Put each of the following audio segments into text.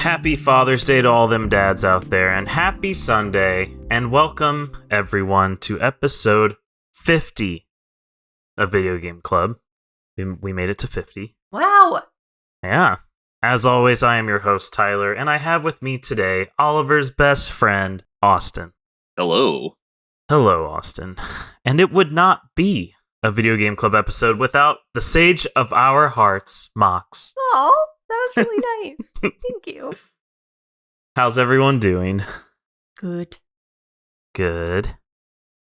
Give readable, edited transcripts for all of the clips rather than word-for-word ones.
Happy Father's Day to all them dads out there, and happy Sunday, and welcome everyone to episode 50 of Video Game Club. We made it to 50. Wow. Yeah. As always, I am your host, Tyler, and I have with me today Oliver's best friend, Austin. Hello. Hello, Austin. And it would not be a Video Game Club episode without the sage of our hearts, Mox. Oh, that was really nice. Thank you. How's everyone doing? Good. Good.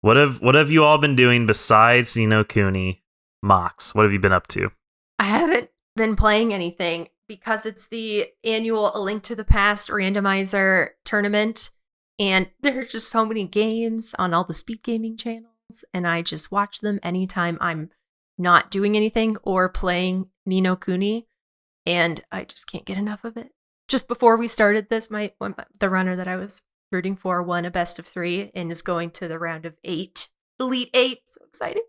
What have you all been doing besides Kuni? Mox, what have you been up to? I haven't been playing anything because it's the annual A Link to the Past randomizer tournament, and there's just so many games on all the speed gaming channels, and I just watch them anytime I'm not doing anything or playing Ni no Kuni, and I just can't get enough of it. Just before we started this, the runner that I was rooting for won a best of 3 and is going to the round of 8, Elite 8. So exciting.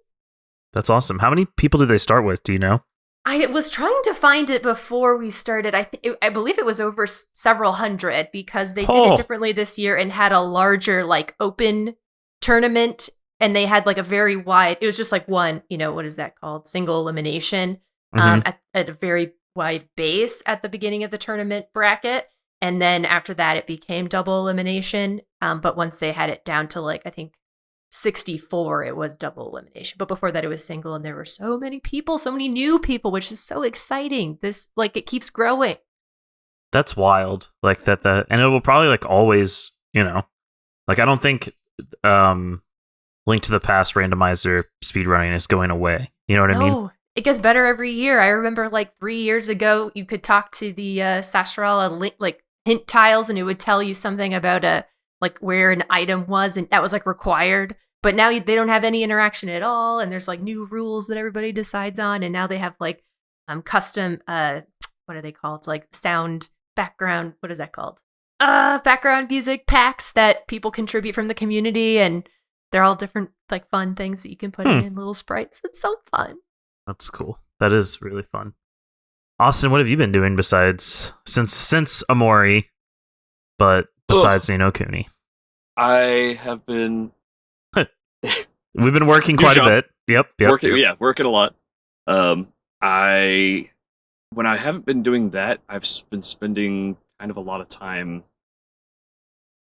That's awesome. How many people did they start with? Do you know? I was trying to find it before we started. I believe it was over several hundred because they did it differently this year and had a larger open tournament, and they had a very wide. It was just one, what is that called? Single elimination at a very wide base at the beginning of the tournament bracket, and then after that it became double elimination. But once they had it down to I think 64, it was double elimination. But before that it was single, and there were so many people, so many new people, which is so exciting. This it keeps growing. That's wild. That and it will probably always, I don't think Link to the Past randomizer speedrunning is going away. You know what I mean? It gets better every year. I remember 3 years ago you could talk to the Sasharala hint tiles, and it would tell you something about where an item was, and that was required. But now they don't have any interaction at all, and there's new rules that everybody decides on, and now they have custom what are they called? It's sound background, what is that called? Background music packs that people contribute from the community, and they're all different fun things that you can put in little sprites. It's so fun. That's cool. That is really fun. Austin, what have you been doing besides since Amori, but besides Kuni? I have been. We've been working quite a bit. Yep. Working a lot. When I haven't been doing that, I've been spending kind of a lot of time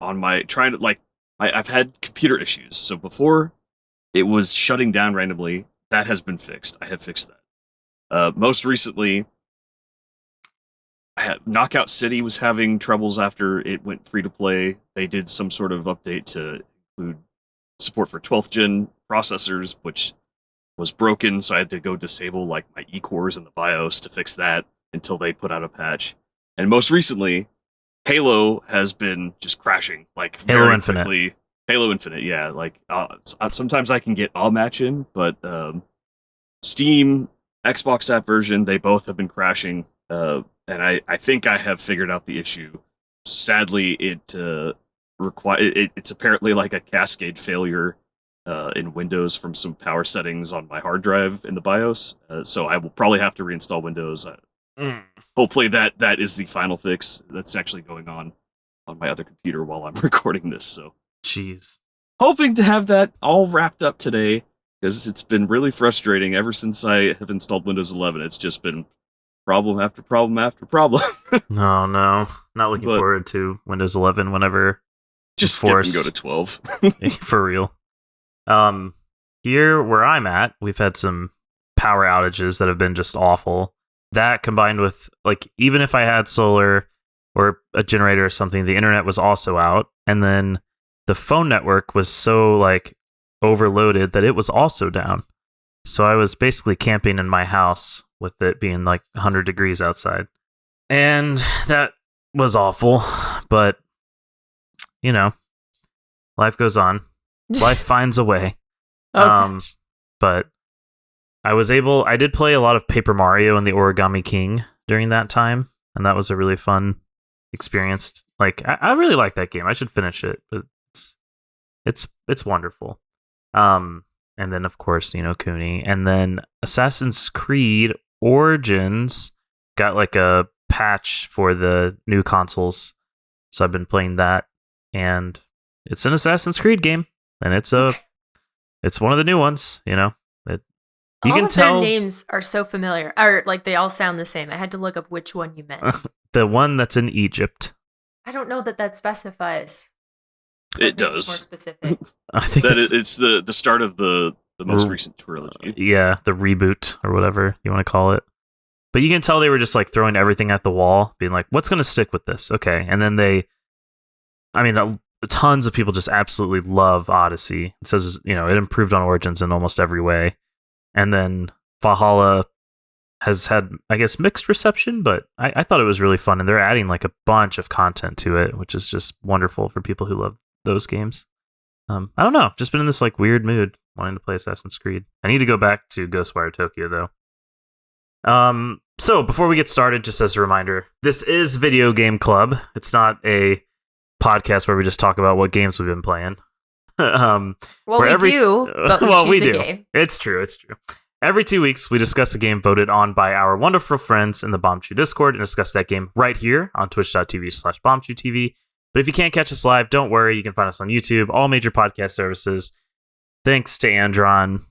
on I've had computer issues. So before it was shutting down randomly, that has been fixed. I have fixed that. Most recently, Knockout City was having troubles after it went free to play. They did some sort of update to include support for 12th gen processors, which was broken, so I had to go disable my E-cores in the BIOS to fix that until they put out a patch. And most recently, Halo has been just crashing Halo Infinite. Quickly. Halo Infinite, yeah. Sometimes I can get a match in, but Steam, Xbox app version, they both have been crashing. And I think I have figured out the issue. Sadly, it's apparently a cascade failure in Windows from some power settings on my hard drive in the BIOS. So I will probably have to reinstall Windows. Hopefully that is the final fix that's actually going on my other computer while I'm recording this. So, jeez, hoping to have that all wrapped up today, because it's been really frustrating ever since I have installed Windows 11. It's just been problem after problem after problem. No, not looking forward to Windows 11 whenever just skip and go to 12. For real. Here where I'm at, we've had some power outages that have been just awful. That combined with even if I had solar or a generator or something, the internet was also out, and then the phone network was so overloaded that it was also down. So I was basically camping in my house with it being 100 degrees outside. And that was awful, but life goes on. Life finds a way. But I did play a lot of Paper Mario and the Origami King during that time, and that was a really fun experience. I really like that game. I should finish it, but it's wonderful. And then of course, Kuni, and then Assassin's Creed Origins got a patch for the new consoles, so I've been playing that, and it's an Assassin's Creed game, and it's one of the new ones. You know, you all can of tell their names are so familiar, or like they all sound the same. I had to look up which one you meant. the one that's in Egypt. I don't know that specifies. It More does. specific. I think It's the start of the most recent trilogy. Yeah, the reboot or whatever you want to call it. But you can tell they were just like throwing everything at the wall, being like, "What's going to stick with this?" Okay, and then tons of people just absolutely love Odyssey. It says, you know, it improved on Origins in almost every way. And then Valhalla has had, I guess, mixed reception, but I thought it was really fun. And they're adding like a bunch of content to it, which is just wonderful for people who love those games. I don't know. Just been in this like weird mood wanting to play Assassin's Creed. I need to go back to Ghostwire Tokyo though. So before we get started, just as a reminder, this is Video Game Club. It's not a podcast where we just talk about what games we've been playing. Well, we do, but we choose a game. It's true. Every 2 weeks, we discuss a game voted on by our wonderful friends in the Bombchu Discord and discuss that game right here on twitch.tv/BombchuTV. But if you can't catch us live, don't worry. You can find us on YouTube, all major podcast services. Thanks to Andron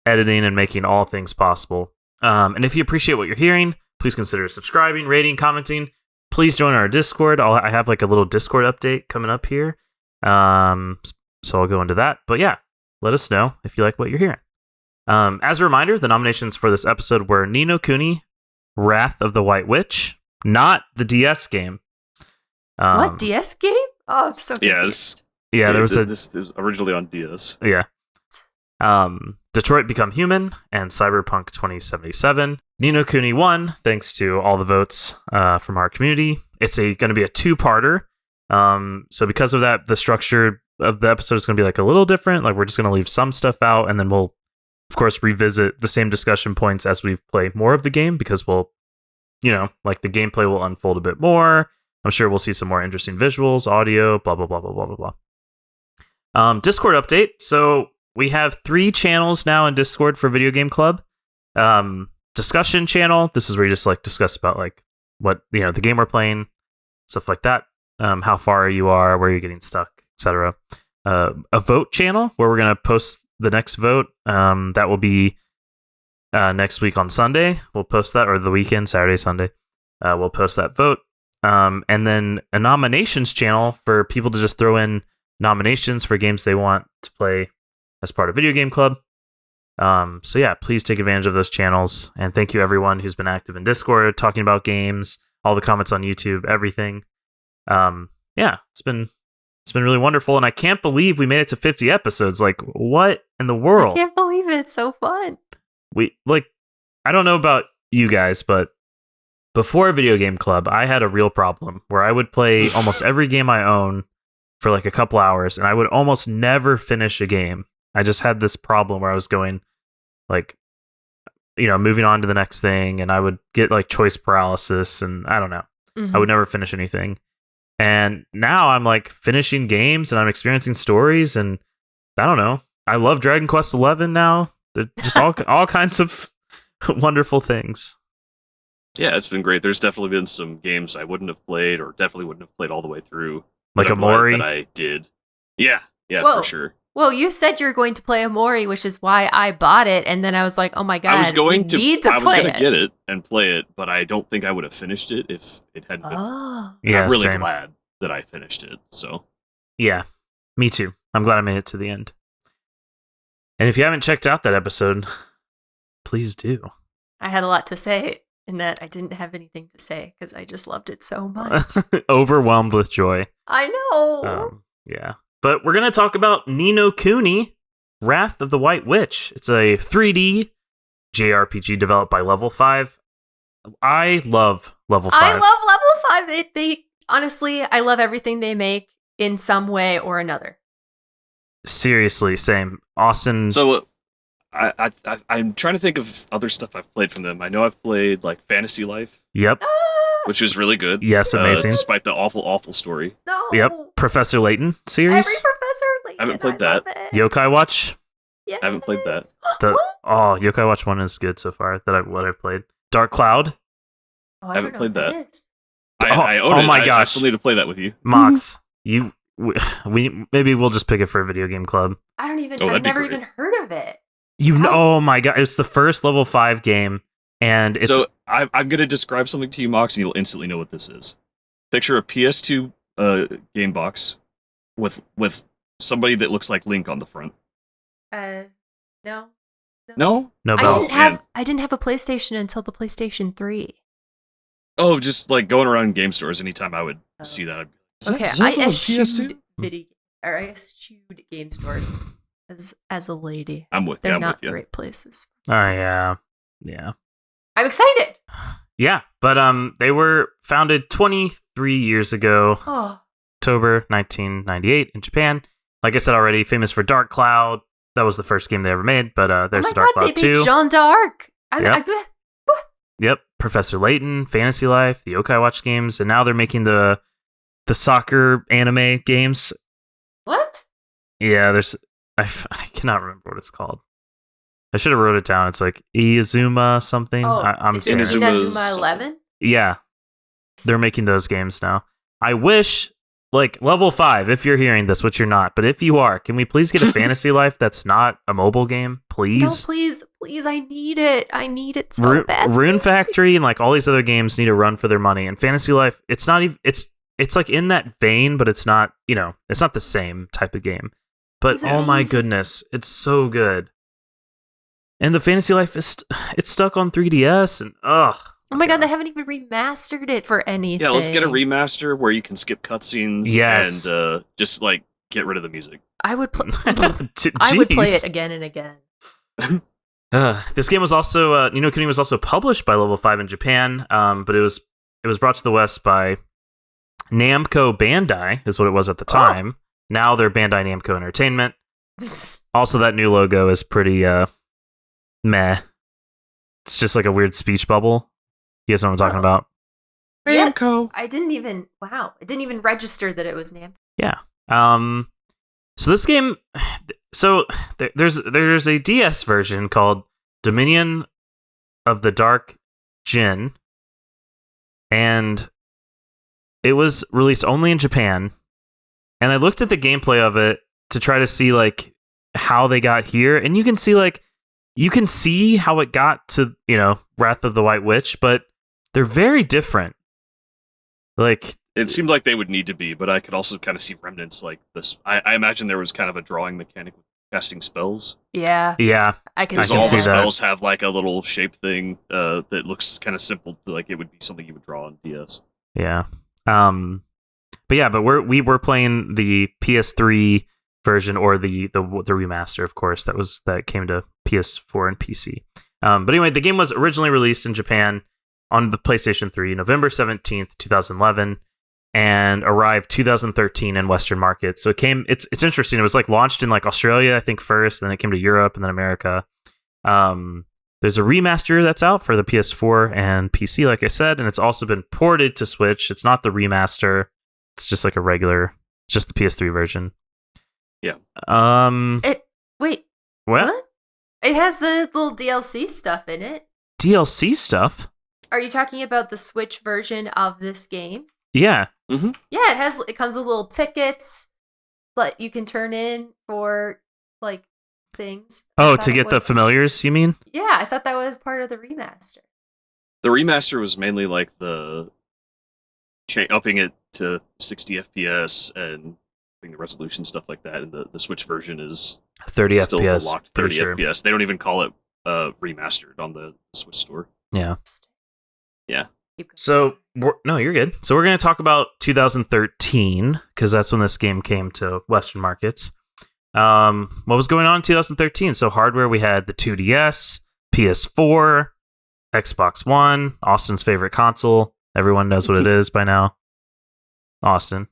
editing and making all things possible. And if you appreciate what you're hearing, please consider subscribing, rating, commenting. Please join our Discord. I have like a little Discord update coming up here. So I'll go into that. But yeah, let us know if you like what you're hearing. As a reminder, the nominations for this episode were Ni no Kuni, Wrath of the White Witch, not the DS game. What DS game? Oh, I'm so confused. Yeah, there was this was originally on DS. Yeah. Detroit Become Human and Cyberpunk 2077. Ni no Kuni won thanks to all the votes from our community. It's going to be a two-parter. So because of that, the structure of the episode is going to be like a little different. Like we're just going to leave some stuff out, and then we'll, of course, revisit the same discussion points as we've played more of the game, because we'll, you know, like the gameplay will unfold a bit more. I'm sure we'll see some more interesting visuals, audio, blah, blah, blah, blah, blah, blah, blah. Discord update. So we have 3 channels now in Discord for Video Game Club. Discussion channel. This is where you just like discuss about like what, you know, the game we're playing, stuff like that. How far you are, where you're getting stuck, etc. A vote channel where we're going to post the next vote. That will be next week on Sunday. We'll post that, or the weekend, Saturday, Sunday. We'll post that vote. And then a nominations channel for people to just throw in nominations for games they want to play as part of Video Game Club. So yeah, please take advantage of those channels. And thank you everyone who's been active in Discord, talking about games, all the comments on YouTube, everything. Yeah, it's been really wonderful, and I can't believe we made it to 50 episodes. Like, what in the world? I can't believe it. It's so fun. I don't know about you guys, but before Video Game Club, I had a real problem where I would play almost every game I own for like a couple hours, and I would almost never finish a game. I just had this problem where I was going, like, you know, moving on to the next thing, and I would get like choice paralysis, and I don't know. Mm-hmm. I would never finish anything. And now I'm like finishing games and I'm experiencing stories, and I don't know. I love Dragon Quest XI now. They're just all kinds of wonderful things. Yeah, it's been great. There's definitely been some games I wouldn't have played, or definitely wouldn't have played all the way through. Like Amori? That I did. Yeah, Whoa. For sure. Well, you said you're going to play Amori, which is why I bought it, and then I was like, "Oh my god, I was going to get it and play it, but I don't think I would have finished it if it hadn't been. Yeah, I'm really same. glad that I finished it. So yeah, me too. I'm glad I made it to the end. And if you haven't checked out that episode, please do. I had a lot to say, in that I didn't have anything to say because I just loved it so much. Overwhelmed with joy. I know. Yeah. But we're going to talk about Ni no Kuni, Wrath of the White Witch. It's a 3D JRPG developed by Level 5. I love Level 5. I love Level 5. They honestly, I love everything they make in some way or another. Seriously, same. Austin. So I'm trying to think of other stuff I've played from them. I know I've played like Fantasy Life. Yep. Which was really good. Yes, amazing. Despite the awful story. No. Yep. Professor Layton series. Every Professor Layton. I haven't played that. Yokai Watch. Yes. I haven't played that. Yokai Watch 1 is good so far. What I've played. Dark Cloud. Oh, I haven't don't know played what that. is. I own it. Oh my I gosh. still need to play that with you. Mox, we maybe we'll just pick it for a video game club. I don't even. Oh, I've that'd be never great. even heard of it. Oh my god, it's the first level 5 game, and it's So I'm going to describe something to you, Mox, and you'll instantly know what this is. Picture a PS2 game box with somebody that looks like Link on the front. No. No? no I bells. didn't have a PlayStation until the PlayStation 3. Oh, just like going around game stores anytime I would see that. I'd be like, Okay, I eschewed I eschewed game stores as a lady. I'm with you. They're I'm not with you. great places. Oh yeah. I'm excited. Yeah, but they were founded 23 years ago, Oh, October 1998 in Japan. Like I said already, famous for Dark Cloud. That was the first game they ever made, but there's oh my the Dark god, they Cloud 2. beat Jean d'Arc. Yep, Professor Layton, Fantasy Life, the Yokai Watch games, and now they're making the soccer anime games. What? Yeah, there's I cannot remember what it's called. I should have wrote it down. It's like Iazuma something. Oh, I'm is it scared. Inazuma 11? Yeah, they're making those games now. I wish, like, level 5, if you're hearing this, which you're not, but if you are, can we please get a Fantasy Life that's not a mobile game? Please? No, please, I need it. I need it so bad. Rune Factory and like all these other games need a run for their money. And Fantasy Life, it's not even, it's like in that vein, but it's not, it's not the same type of game. But It's oh my amazing. goodness, it's so good. And the Fantasy Life it's stuck on 3DS and ugh. Oh my god, they haven't even remastered it for anything. Yeah, let's get a remaster where you can skip cutscenes Yes. and just like get rid of the music. I would play. Jeez. I would play it again and again. This game was also, Kuni was also published by Level 5 in Japan, but it was brought to the West by Namco Bandai, is what it was at the time. Now they're Bandai Namco Entertainment. Also, that new logo is pretty meh. It's just like a weird speech bubble. You guys know what I'm talking about? Yeah. Namco. I didn't even register that it was Namco. Yeah. So this game, there's a DS version called Dominion of the Dark Jin, and it was released only in Japan. And I looked at the gameplay of it to try to see like how they got here, and you can see how it got to Wrath of the White Witch, but they're very different. Like, It seemed like they would need to be, but I could also kind of see remnants like this. I imagine there was kind of a drawing mechanic with casting spells. Yeah, yeah, I can Because can all see the that. spells have like a little shape thing that looks kind of simple, like it would be something you would draw on DS. yeah. But we were playing the PS3 version or the remaster, of course, that came to PS4 and PC. But anyway, the game was originally released in Japan on the PlayStation 3, November 17th, 2011, and arrived 2013 in Western markets. So it's interesting. It was like launched in like Australia, I think first, then it came to Europe and then America. There's a remaster that's out for the PS4 and PC, like I said, and it's also been ported to Switch. It's not the remaster. It's just like just the PS3 version. Yeah. Wait, what? It has the little DLC stuff in it. DLC stuff? Are you talking about the Switch version of this game? Yeah. Mm-hmm. Yeah, it comes with little tickets that you can turn in for like things. Oh, to get the familiars, you mean? Yeah, I thought that was part of the remaster. The remaster was mainly like the upping it to 60 FPS and upping the resolution, stuff like that. And the Switch version is 30 still FPS. the locked 30 FPS. They don't even call it remastered on the Switch store. Yeah. Yeah. So, no, you're good. So we're going to talk about 2013, because that's when this game came to Western markets. What was going on in 2013? So hardware, we had the 2DS, PS4, Xbox One, Austin's favorite console. Everyone knows what it is by now. Austin.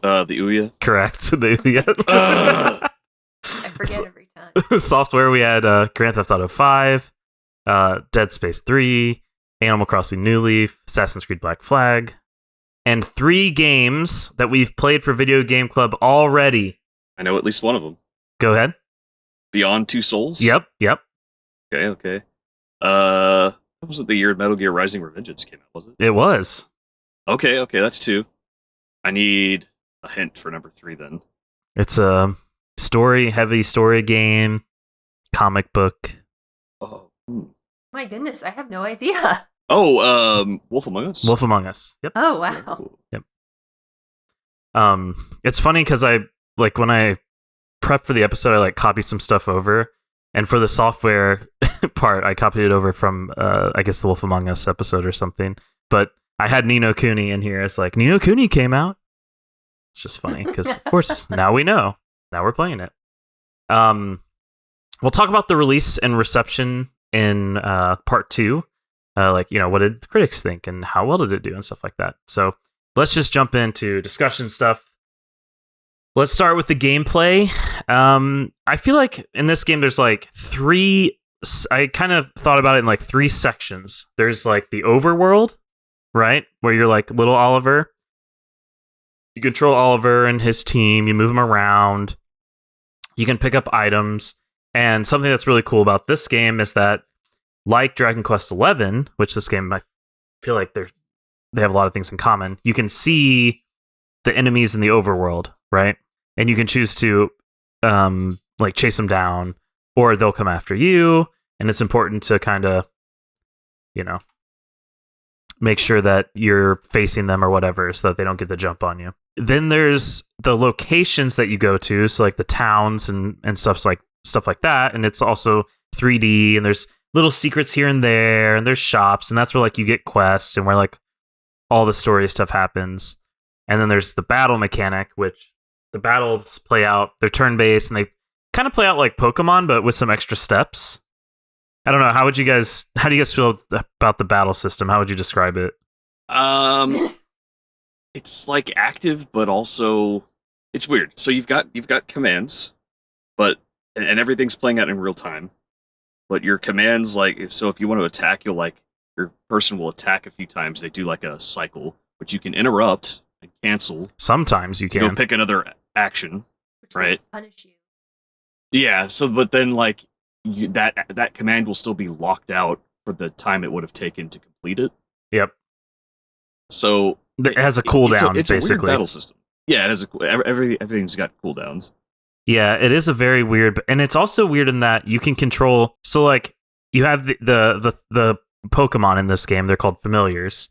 The Ouya. Correct. The I forget every time. software, we had Grand Theft Auto 5, Dead Space 3, Animal Crossing New Leaf, Assassin's Creed Black Flag, and 3 games that we've played for Video Game Club already. I know at least one of them. Go ahead. Beyond Two Souls? Yep. Okay. That wasn't the year Metal Gear Rising Revengeance came out, was it? It was. Okay, that's 2. I need a hint for number 3 then. It's a heavy story game, comic book. Oh. My goodness, I have no idea. Oh, Wolf Among Us? Wolf Among Us. Yep. Oh, wow. Yep. It's funny because when I prepped for the episode, I copied some stuff over, and for the software part, I copied it over from I guess the Wolf Among Us episode or something. But I had Ni no Kuni in here. It's like Ni no Kuni came out. It's just funny because, of course, now we know. Now we're playing it. We'll talk about the release and reception in part 2. What did the critics think and how well did it do and stuff like that. So let's just jump into discussion stuff. Let's start with the gameplay. I feel like in this game there's 3. I kind of thought about it in 3 sections. There's the overworld, right, where you're little Oliver. You control Oliver and his team. You move him around. You can pick up items. And something that's really cool about this game is that, like Dragon Quest XI, which this game I feel like they have a lot of things in common. You can see the enemies in the overworld, right? And you can choose to chase them down, or they'll come after you. And it's important to kind of, make sure that you're facing them or whatever, so that they don't get the jump on you. Then there's the locations that you go to, so the towns and stuff like that. And it's also 3D, and there's little secrets here and there, and there's shops, and that's where you get quests and where all the story stuff happens. And then there's the battle mechanic, which the battles play out, they're turn-based, and they kind of play out like Pokemon, but with some extra steps. I don't know, how do you guys feel about the battle system? How would you describe it? It's active, but also it's weird. So you've got commands, but and everything's playing out in real time. But your commands, so if you want to attack, you'll your person will attack a few times. They do a cycle, which you can interrupt and cancel. Sometimes you can go pick another action, Which right? Punish you. Yeah. So, but then that command will still be locked out for the time it would have taken to complete it. Yep. So it has a cooldown. It's basically a weird battle system. Yeah, it has everything's got cooldowns. Yeah, it is a very weird, and it's also weird in that you can control. So you have the Pokemon in this game. They're called familiars,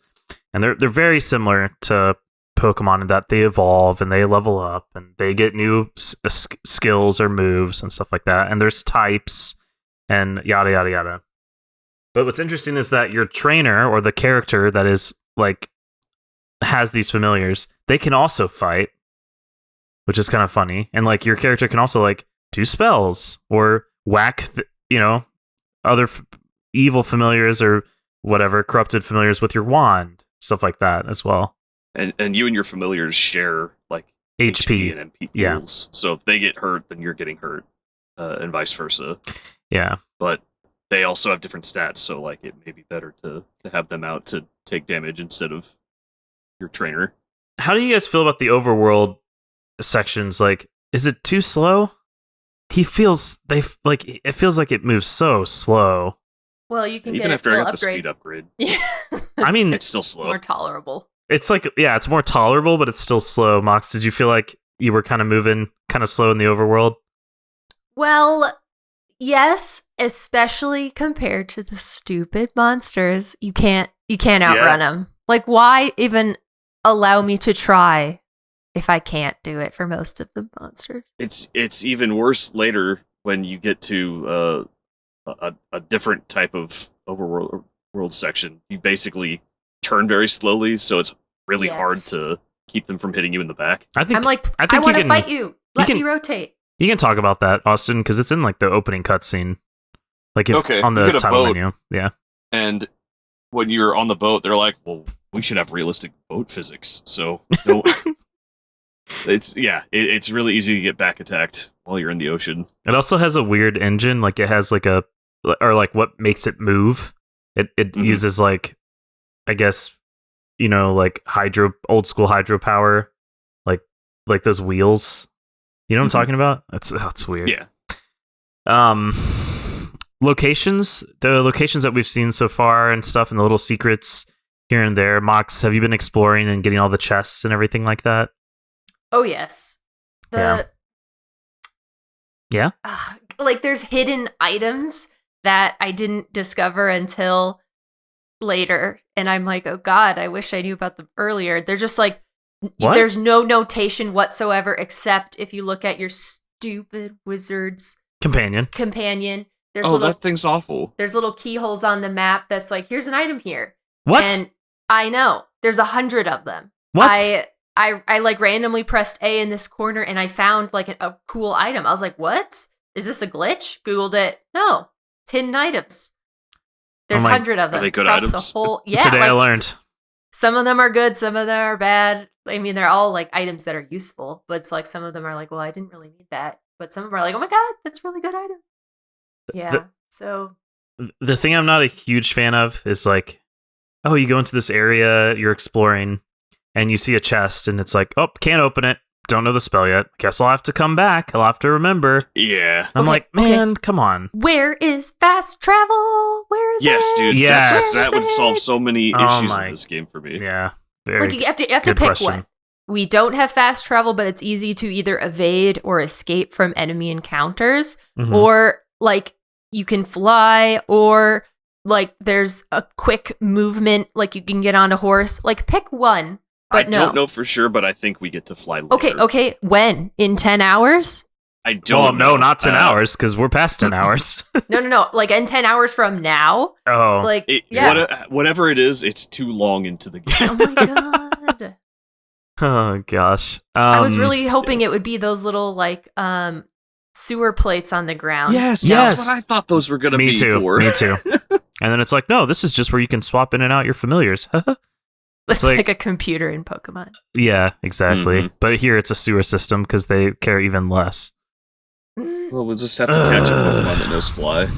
and they're very similar to Pokemon in that they evolve and they level up and they get new skills or moves and stuff like that. And there's types and yada yada yada. But what's interesting is that your trainer, or the character that is has these familiars, they can also fight, which is kind of funny. And your character can also do spells or whack other evil familiars or whatever, corrupted familiars with your wand, stuff like that as well. And you and your familiars share HP and MP pools. So if they get hurt, then you're getting hurt, and vice versa. Yeah. But they also have different stats, so it may be better to have them out to take damage instead of your trainer. How do you guys feel about the overworld sections? Is it too slow? It feels like it moves so slow. Well, you can even get after I got upgrade. the speed upgrade. Yeah. I mean, it's still slow. More tolerable. It's it's more tolerable, but it's still slow. Mox, did you feel like you were kind of moving kind of slow in the overworld? Well, yes, especially compared to the stupid monsters. You can't outrun them. Why even allow me to try if I can't do it for most of the monsters? It's even worse later when you get to a different type of overworld section. You basically turn very slowly, so it's really hard to keep them from hitting you in the back. I want to fight you. Let me rotate. You can talk about that, Austin, because it's in the opening cutscene. On the title menu. Yeah. And when you're on the boat, they're like, well, we should have realistic boat physics. So no, it's really easy to get back attacked while you're in the ocean. It also has a weird engine. It has what makes it move. It uses I guess, old school hydropower, like those wheels. You know what I'm talking about? That's weird. Yeah. locations, the locations that we've seen so far and stuff, and the little secrets here and there. Mox, have you been exploring and getting all the chests and everything like that? Oh yes. Yeah. Like there's hidden items that I didn't discover until later, and I'm like, oh god, I wish I knew about them earlier. They're just like, What? there's no notation whatsoever except if you look at your stupid wizard's Companion. There's that thing's awful. There's little keyholes on the map that's like, here's an item here. What? And I know there's 100 of them. What? I like randomly pressed A in this corner and I found like a cool item. I was like, what? Is this a glitch? Googled it. No, it's hidden items. There's 100 of them. Are they good across items? The whole, yeah. Today like, I learned. Some of them are good. Some of them are bad. I mean, they're all like items that are useful, but it's like some of them are like, well, I didn't really need that. But some of them are like, oh my god, that's a really good item. Yeah. So the thing I'm not a huge fan of is like, oh, you go into this area, you're exploring, and you see a chest, and it's like, oh, can't open it. Don't know the spell yet. Guess I'll have to come back. I'll have to remember. Yeah. I'm like, man, come on. Where is fast travel? Where is it? Yes, dude. Yes. That would solve so many Oh issues my- in this game for me. Yeah. Very Like you have to good pick question. one. We don't have fast travel, but it's easy to either evade or escape from enemy encounters, Mhm. or like you can fly, or like there's a quick movement, like you can get on a horse. Like pick one. But I no. don't know for sure, but I think we get to fly later. Okay. When? In 10 hours? I don't Well, know. no, not 10 hours, because we're past 10 hours. No. Like in 10 hours from now? Oh. Like, yeah. Whatever it is, it's too long into the game. Oh my god. Oh, gosh. I was really hoping it would be those little like sewer plates on the ground. Yes, that's what I thought those were going to be for. Me too. And then it's like, no, this is just where you can swap in and out your familiars. It's like a computer in Pokemon. Yeah, exactly. Mhm. But here it's a sewer system because they care even less. Well, we'll just have to catch a Pokemon that knows fly.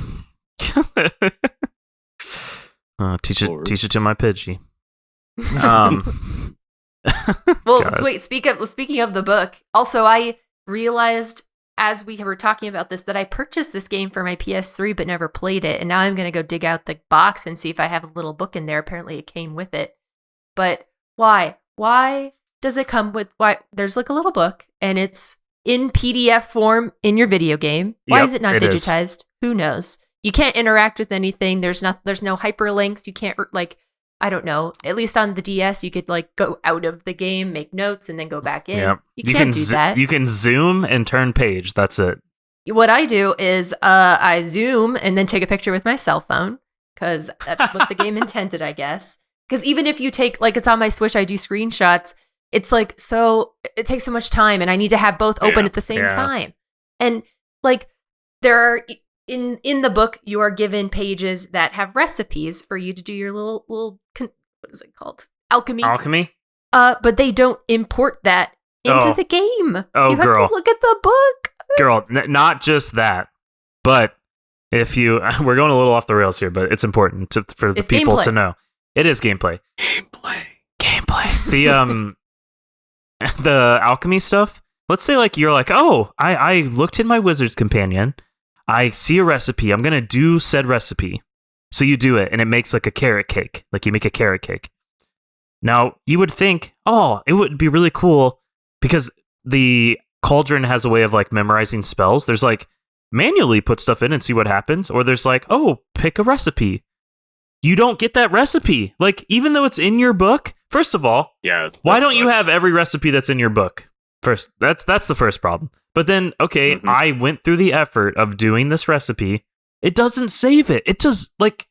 Teach it to my Pidgey. Well, God. wait, speaking of the book, also I realized as we were talking about this that I purchased this game for my PS3 but never played it, and now I'm going to go dig out the box and see if I have a little book in there. Apparently it came with it. But why? Why does it come with there's like a little book and it's in PDF form in your video game? Why Yep, is it not digitized? Who knows? You can't interact with anything. There's no hyperlinks. You can't like, I don't know. At least on the DS, you could like go out of the game, make notes, and then go back in. Yep. You can't do that. You can zoom and turn page. That's it. What I do is I zoom and then take a picture with my cell phone because that's what the game intended, I guess. Because even if you take, like it's on my Switch, I do screenshots. It's like, so it takes so much time and I need to have both open at the same time. And like there are, in the book, you are given pages that have recipes for you to do your little what is it called? Alchemy. But they don't import that into the game. Oh, you have girl. to look at the book. Girl, not just that, but if you, we're going a little off the rails here, but it's important for the people to know. It is gameplay. The the alchemy stuff. Let's say like you're like, oh, I looked in my wizard's companion. I see a recipe. I'm gonna do said recipe. So you do it, and it makes like a carrot cake. Like you make a carrot cake. Now you would think, oh, it would be really cool because the cauldron has a way of like memorizing spells. There's like manually put stuff in and see what happens, or there's like, oh, pick a recipe. You don't get that recipe. Like, even though it's in your book, first of all, why don't you have every recipe that's in your book? First, that's the first problem. But then, okay, I went through the effort of doing this recipe. It doesn't save it. It just, like,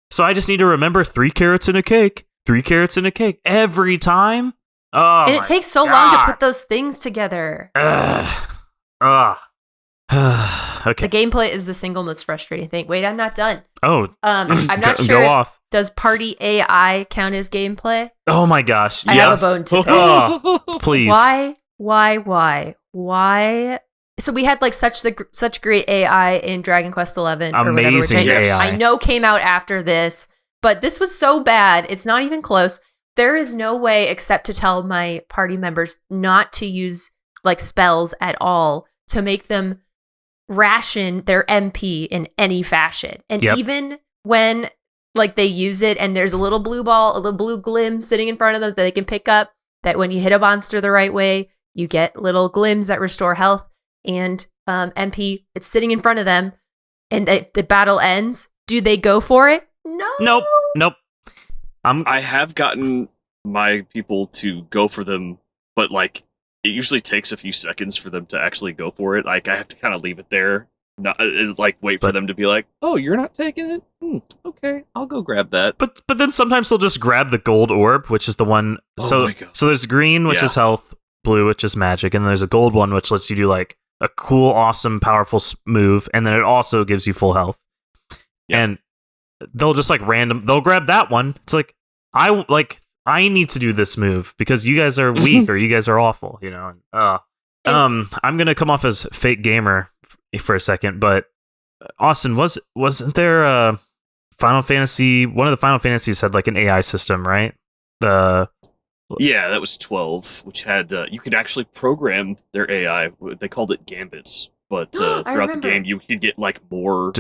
so I just need to remember 3 carrots in a cake. 3 carrots in a cake every time? Oh, and it takes so long to put those things together. Okay. The gameplay is the single most frustrating thing. Wait, I'm not done. Oh, I'm not sure. Go off. Does party AI count as gameplay? Oh my gosh! I have a bone to pick. Oh, please. Why? So we had like such great AI in Dragon Quest XI, or whatever. Amazing AI. I know came out after this, but this was so bad. It's not even close. There is no way except to tell my party members not to use like spells at all to make them ration their MP in any fashion. And Yep. even when like they use it and there's a little blue ball, a little blue glim sitting in front of them that they can pick up, that when you hit a monster the right way, you get little glims that restore health and MP. It's sitting in front of them and the battle ends. Do they go for it? No. Nope. I have gotten my people to go for them, but like it usually takes a few seconds for them to actually go for it. Like I have to kind of leave it there, not like wait for them to be like, "Oh, you're not taking it? Okay, I'll go grab that." But then sometimes they'll just grab the gold orb, which is the one. Oh my God. So there's green, which is health, blue, which is magic, and then there's a gold one, which lets you do like a cool, awesome, powerful move, and then it also gives you full health. Yeah. And they'll just like they'll grab that one. It's like I need to do this move because you guys are weak or you guys are awful, you know. I'm gonna come off as fake gamer for a second, but Austin, wasn't there Final Fantasy? One of the Final Fantasies had like an AI system, right? Yeah, that was 12, which had you could actually program their AI. They called it gambits, but throughout the game you could get like more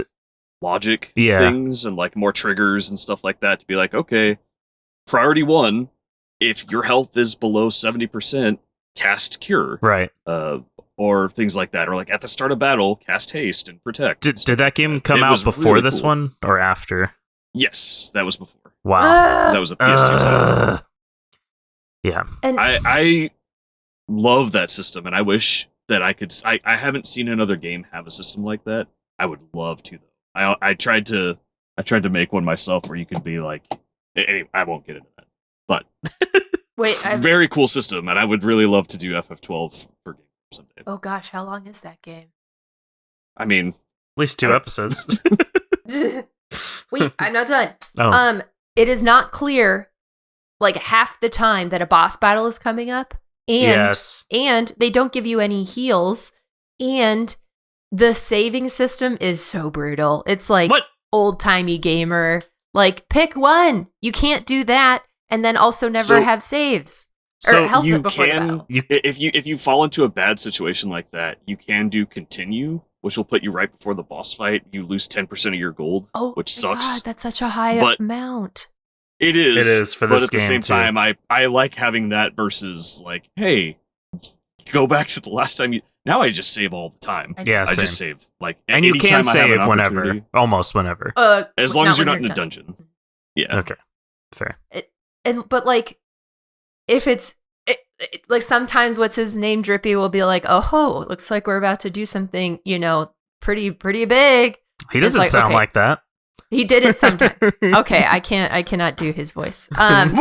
logic things and like more triggers and stuff like that to be like, okay, priority 1, if your health is below 70%, cast cure, right? Or things like that, or like at the start of battle, cast haste and protect. Did that game come out before really this one or after? Yes, that was before. Wow, that was a PS2 title. Yeah, and I love that system, and I wish that I could. I haven't seen another game have a system like that. I would love to, though. I tried to make one myself where you could be like. Anyway, I won't get into that, but wait, very cool system, and I would really love to do FF12 for game someday. Oh gosh, how long is that game? I mean, at least 2 episodes. Wait, I'm not done. Oh. It is not clear, like half the time that a boss battle is coming up, and they don't give you any heals, and the saving system is so brutal. It's like old timey gamer. Like, pick one. You can't do that, and then also never have saves. So or health you before the can, battle. if you fall into a bad situation like that, you can do continue, which will put you right before the boss fight. You lose 10% of your gold, which sucks. God, that's such a high amount. It is. It is for this game. But at the same time, I like having that versus like, hey, go back to the last time you. Now I just save all the time. Yeah, I just save like, and you can save whenever, almost whenever, as long as you're not in a dungeon. Yeah. Okay. Fair. But like, if it's like sometimes what's his name Drippy will be like, oh, looks like we're about to do something, you know, pretty big. He doesn't sound like that. He did it sometimes. Okay, I cannot do his voice. But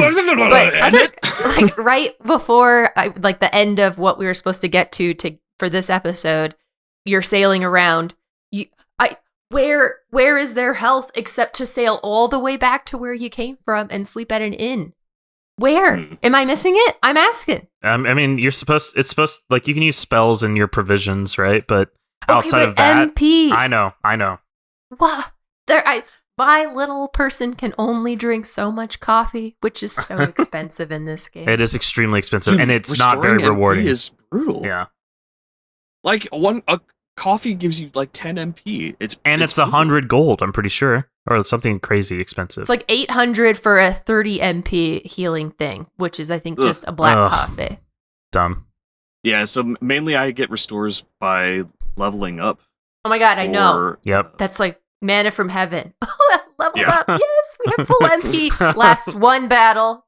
like right before like the end of what we were supposed to get to for this episode, you're sailing around. Where is their health except to sail all the way back to where you came from and sleep at an inn? Where? Am I missing it? I'm asking. I mean, it's supposed like you can use spells in your provisions, right? But outside of that, MP. I know. What? My little person can only drink so much coffee, which is so expensive in this game. It is extremely expensive, and it's not very rewarding. MP is brutal. Yeah. Like a coffee gives you like 10 MP. It's 100 gold, I'm pretty sure, or something crazy expensive. It's like 800 for a 30 MP healing thing, which is I think just a black coffee. Dumb. Yeah, so mainly I get restores by leveling up. Oh my god, I know. Yep. That's like mana from heaven. Leveled up. Yes, we have full MP. Last one battle.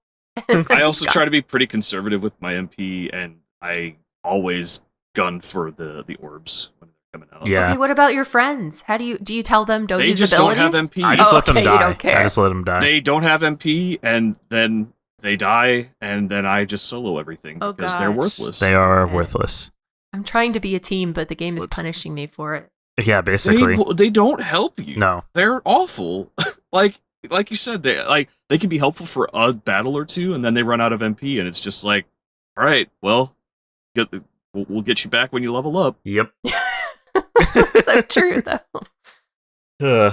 I also try to be pretty conservative with my MP, and I always gun for the orbs when they're coming out. Yeah. Okay, what about your friends? How do you tell them don't use abilities? They just don't have MP. I just let them die. You don't care. I just let them die. They don't have MP, and then they die, and then I just solo everything because they're worthless. They are worthless. I'm trying to be a team, but the game is punishing me for it. Yeah, basically. They don't help you. No. They're awful. like you said, they can be helpful for a battle or two, and then they run out of MP, and it's just like, all right, well, we'll get you back when you level up. Yep. So true, though.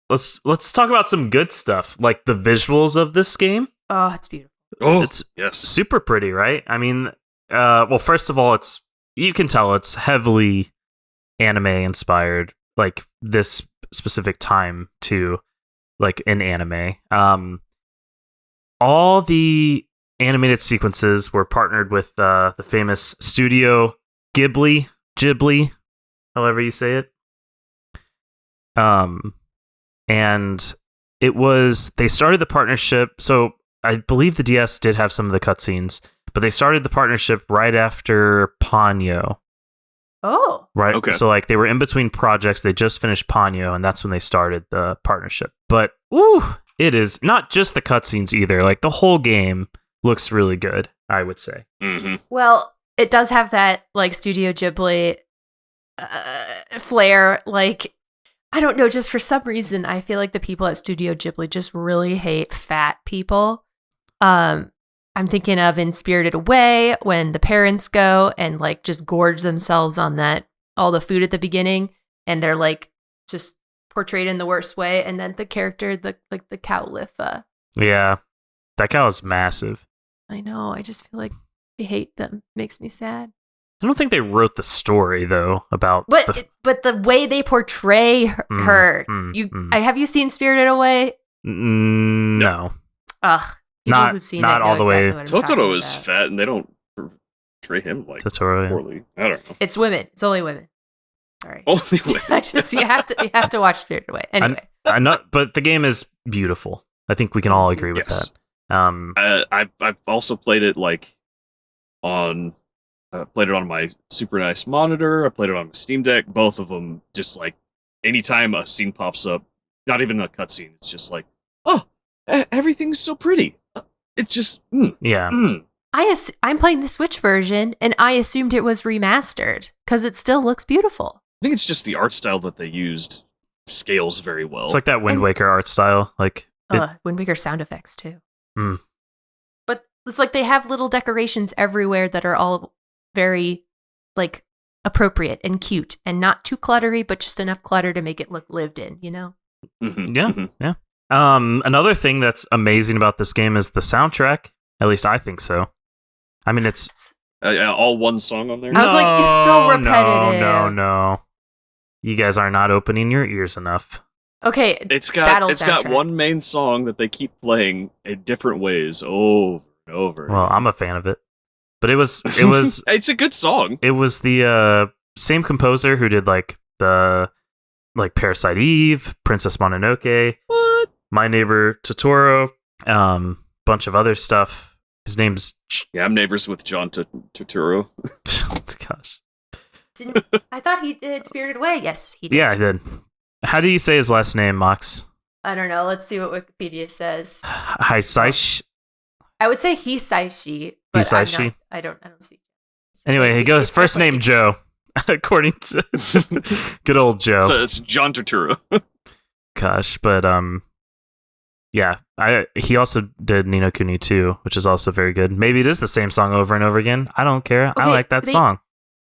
Let's talk about some good stuff, like the visuals of this game. Oh, it's beautiful. Oh, it's yes, super pretty, right? I mean, well, first of all, you can tell it's heavily anime inspired, like this specific time to like in anime. All the animated sequences were partnered with the famous studio Ghibli, however you say it. And it was, they started the partnership. So I believe the DS did have some of the cutscenes, but they started the partnership right after Ponyo. Oh. Right. Okay. So like they were in between projects. They just finished Ponyo, and that's when they started the partnership. But it is not just the cutscenes either. Like the whole game looks really good, I would say. Mm-hmm. Well, it does have that like Studio Ghibli flair. Like, I don't know, just for some reason, I feel like the people at Studio Ghibli just really hate fat people. I'm thinking of in Spirited Away when the parents go and like just gorge themselves on all the food at the beginning, and they're like just portrayed in the worst way. And then the character, the cowliff. Yeah, that cow is massive. I know. I just feel like I hate them. Makes me sad. I don't think they wrote the story though about. But the way they portray her, have you seen Spirited Away? No. Ugh. People who've seen not it know all the way. exactly what I'm Totoro talking is about. fat, and they don't portray him like Totoro, poorly. I don't know. It's women. It's only women. Sorry. Only women. You have to watch Spirited Away. Anyway. I know, but the game is beautiful. I think we can all agree with Yes. that. I've also played it like on. Played it on my super nice monitor. I played it on my Steam Deck. Both of them, just like anytime a scene pops up, not even a cutscene, it's just like, oh, everything's so pretty. It's just, Yeah. I'm playing the Switch version, and I assumed it was remastered because it still looks beautiful. I think it's just the art style that they used scales very well. It's like that Wind Waker art style. Like Wind Waker sound effects too. Mm. But it's like they have little decorations everywhere that are all very like appropriate and cute and not too cluttery, but just enough clutter to make it look lived in, you know? Yeah. Another thing that's amazing about this game is the soundtrack. At least I think so. I mean, it's all one song on there. I was like, it's so repetitive. No. You guys are not opening your ears enough. Okay, It's got one main song that they keep playing in different ways over and over. Well, I'm a fan of it. But it was it's a good song. It was the same composer who did like the Parasite Eve, Princess Mononoke, What? My Neighbor Totoro, bunch of other stuff. His name's Yeah, I'm neighbors with John Turturro. Gosh. I thought he did Spirited Away. Yes, he did. Yeah, I did. How do you say his last name, Mox? I don't know. Let's see what Wikipedia says. Hisaishi. I would say Hisaishi, but Hisaishi? I don't speak. Anyway, he goes first name Joe, according to good old Joe. So it's John Turturro. Gosh, but yeah, he also did Ni no Kuni 2, which is also very good. Maybe it is the same song over and over again. I don't care. I like that song.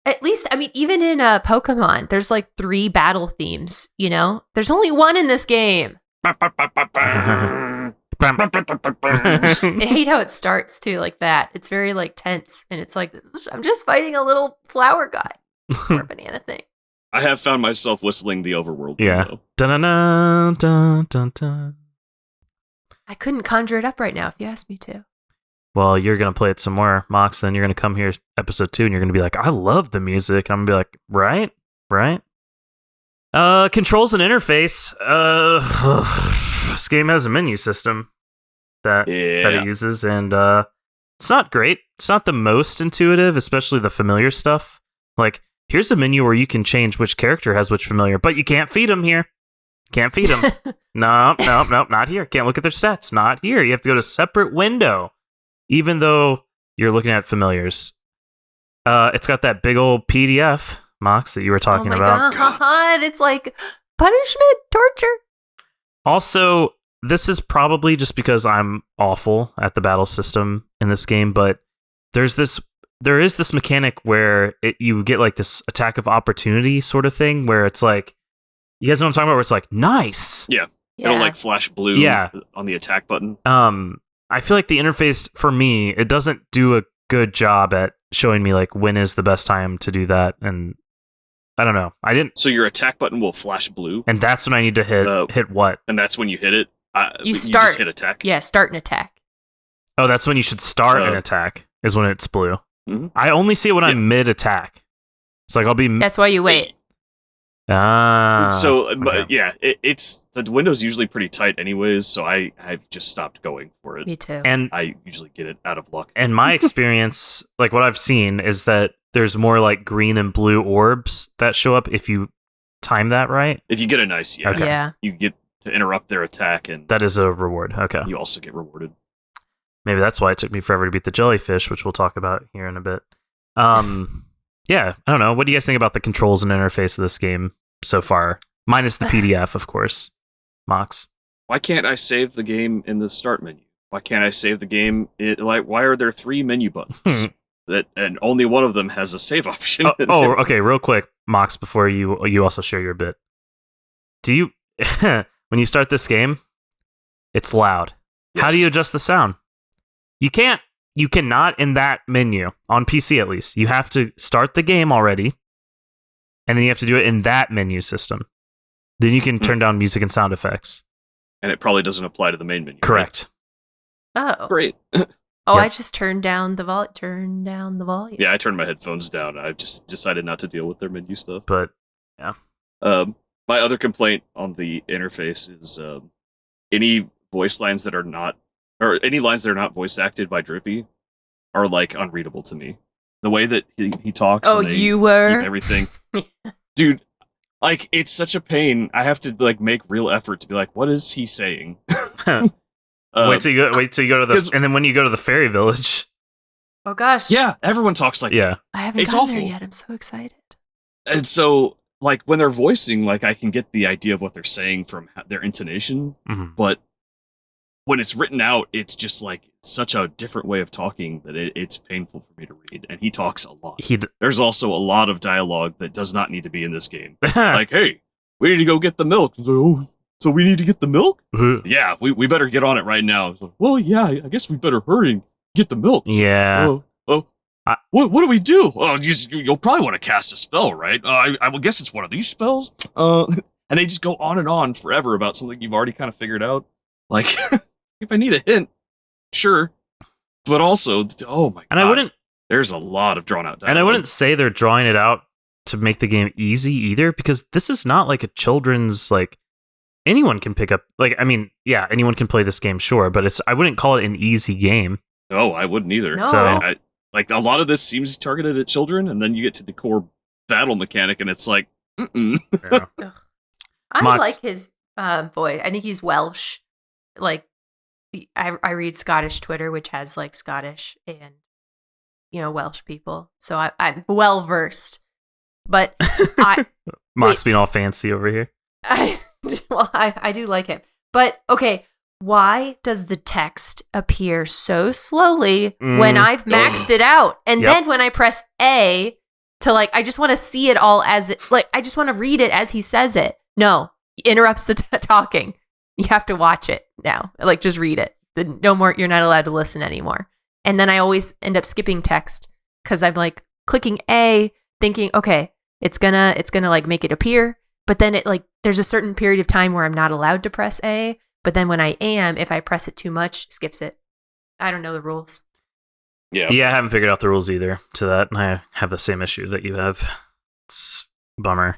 At least, I mean, even in Pokemon, there's like 3 battle themes, you know? There's only one in this game. I hate how it starts too, like that. It's very like tense, and it's like I'm just fighting a little flower guy or a banana thing. I have found myself whistling the Overworld. Yeah. Dun, dun, dun, dun, dun. I couldn't conjure it up right now if you asked me to. Well, you're gonna play it some more, Mox. Then you're gonna come here, episode 2, and you're gonna be like, "I love the music." And I'm gonna be like, right. Controls and interface. This game has a menu system that it uses, and it's not great. It's not the most intuitive, especially the familiar stuff. Like, here's a menu where you can change which character has which familiar, but you can't feed them here. Can't feed them. No, not here. Can't look at their stats. Not here. You have to go to separate window, even though you're looking at familiars. It's got that big old PDF, Mox, that you were talking about. God, it's like punishment, torture. Also, this is probably just because I'm awful at the battle system in this game, but there is this mechanic where you get like this attack of opportunity sort of thing, where it's like, you guys know what I'm talking about, where it's like, nice. Yeah. It'll like flash blue on the attack button. I feel like the interface for me, it doesn't do a good job at showing me like when is the best time to do that, and I don't know. I didn't. So your attack button will flash blue, And that's when I need to hit what? and that's when you hit it. You start. Just hit attack. Yeah, start an attack. Oh, that's when you should start an attack. Is when it's blue. Mm-hmm. I only see it when I'm mid attack. It's like I'll be. That's why you wait. So, okay. yeah, it's the window's usually pretty tight, anyways. So I've just stopped going for it. Me too. And I usually get it out of luck. And my experience, like what I've seen, is that there's more like green and blue orbs that show up if you time that right. If you get a nice, Okay. Yeah. you get to interrupt their attack, and That is a reward. Okay. you also get rewarded. Maybe that's why it took me forever to beat the jellyfish, which we'll talk about here in a bit. Yeah, I don't know. What do you guys think about the controls and interface of this game so far? Minus the PDF, of course. Mox. Why can't I save the game in the start menu? Why can't I save the game? Why are there 3 menu buttons? And only one of them has a save option. Okay, real quick, Mox, before you also share your bit. Do you when you start this game, it's loud. Yes. How do you adjust the sound? You cannot in that menu, on PC at least. You have to start the game already, and then you have to do it in that menu system. Then you can turn down music and sound effects. And it probably doesn't apply to the main menu. Correct. Oh. Right? Great. Oh, Yep. I just turned down the volume. Yeah, I turned my headphones down. I just decided not to deal with their menu stuff. But My other complaint on the interface is any voice lines that are not, or any lines that are not voice acted by Drippy are like unreadable to me. The way that he talks. Oh, and they you were keep everything, dude. Like, it's such a pain. I have to like make real effort to be like, what is he saying? wait till you go to the, and then when you go to the fairy village. Oh gosh. Yeah, everyone talks like Yeah. I haven't It's gotten there awful. yet. I'm so excited. and so like when they're voicing, like I can get the idea of what they're saying from their intonation, Mhm. but when it's written out, it's just like such a different way of talking that it's painful for me to read. And he talks a lot. There's also a lot of dialogue that does not need to be in this game. Like, hey, we need to go get the milk. So we need to get the milk? Yeah, we better get on it right now. Like, well, yeah, I guess we better hurry and get the milk. Yeah. What do we do? Oh, you'll probably want to cast a spell, right? I would guess it's one of these spells. And they just go on and on forever about something you've already kind of figured out. Like, if I need a hint, sure. But also, oh my god. There's a lot of drawn out dialogue. And I wouldn't say they're drawing it out to make the game easy either, because this is not like a children's, like, anyone can pick up, like, I mean, yeah, anyone can play this game, sure, but I wouldn't call it an easy game. No, I wouldn't either. No. So, like, a lot of this seems targeted at children, and then you get to the core battle mechanic, and it's like, Yeah. I Mox. like his voice. I think he's Welsh. Like, I read Scottish Twitter, which has like Scottish and Welsh people, so I'm well versed. But Mox being all fancy over here. I do like him. But okay, why does the text appear so slowly when I've maxed it out, and then when I press A to I just want to see it all as it, I just want to read it as he says it. No, he interrupts the talking. You have to watch it now. Just read it. No more. You're not allowed to listen anymore. And then I always end up skipping text because I'm clicking A, thinking, okay, it's gonna make it appear. But then there's a certain period of time where I'm not allowed to press A. But then when I am, if I press it too much, it skips it. I don't know the rules. Yeah, I haven't figured out the rules either to that. I have the same issue that you have. It's a bummer.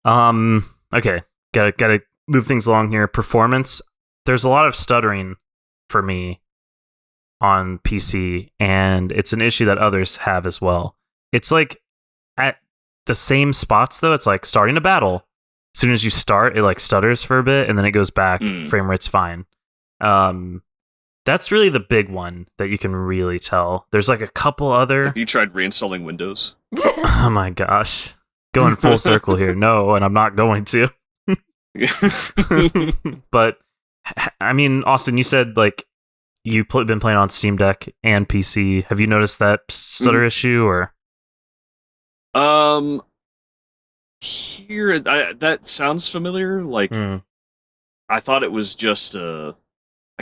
Okay, gotta move things along here. Performance. There's a lot of stuttering for me on PC, and it's an issue that others have as well. It's at the same spots though. It's starting a battle. As soon as you start, it stutters for a bit, and then it goes back. Frame rate's fine. That's really the big one that you can really tell. There's a couple other. Have you tried reinstalling Windows? Oh my gosh, going full circle here. No, and I'm not going to. But I mean, Austin, you said you've been playing on Steam Deck and PC. Have you noticed that stutter issue or? Here, that sounds familiar. I thought it was just I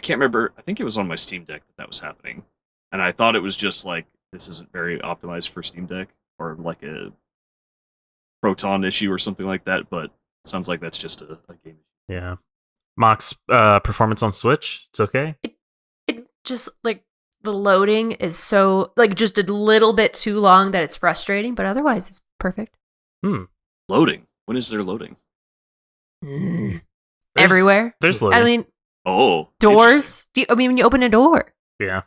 can't remember. I think it was on my Steam Deck that was happening, and I thought it was just this isn't very optimized for Steam Deck, or proton issue or something like that, but it sounds like that's just a game. Yeah. Mock's performance on Switch, it's okay? It just, like, the loading is so, like, just a little bit too long that it's frustrating, but otherwise it's perfect. Loading? When is there loading? Everywhere. There's loading. I mean, Oh. doors. When you open a door, Yeah.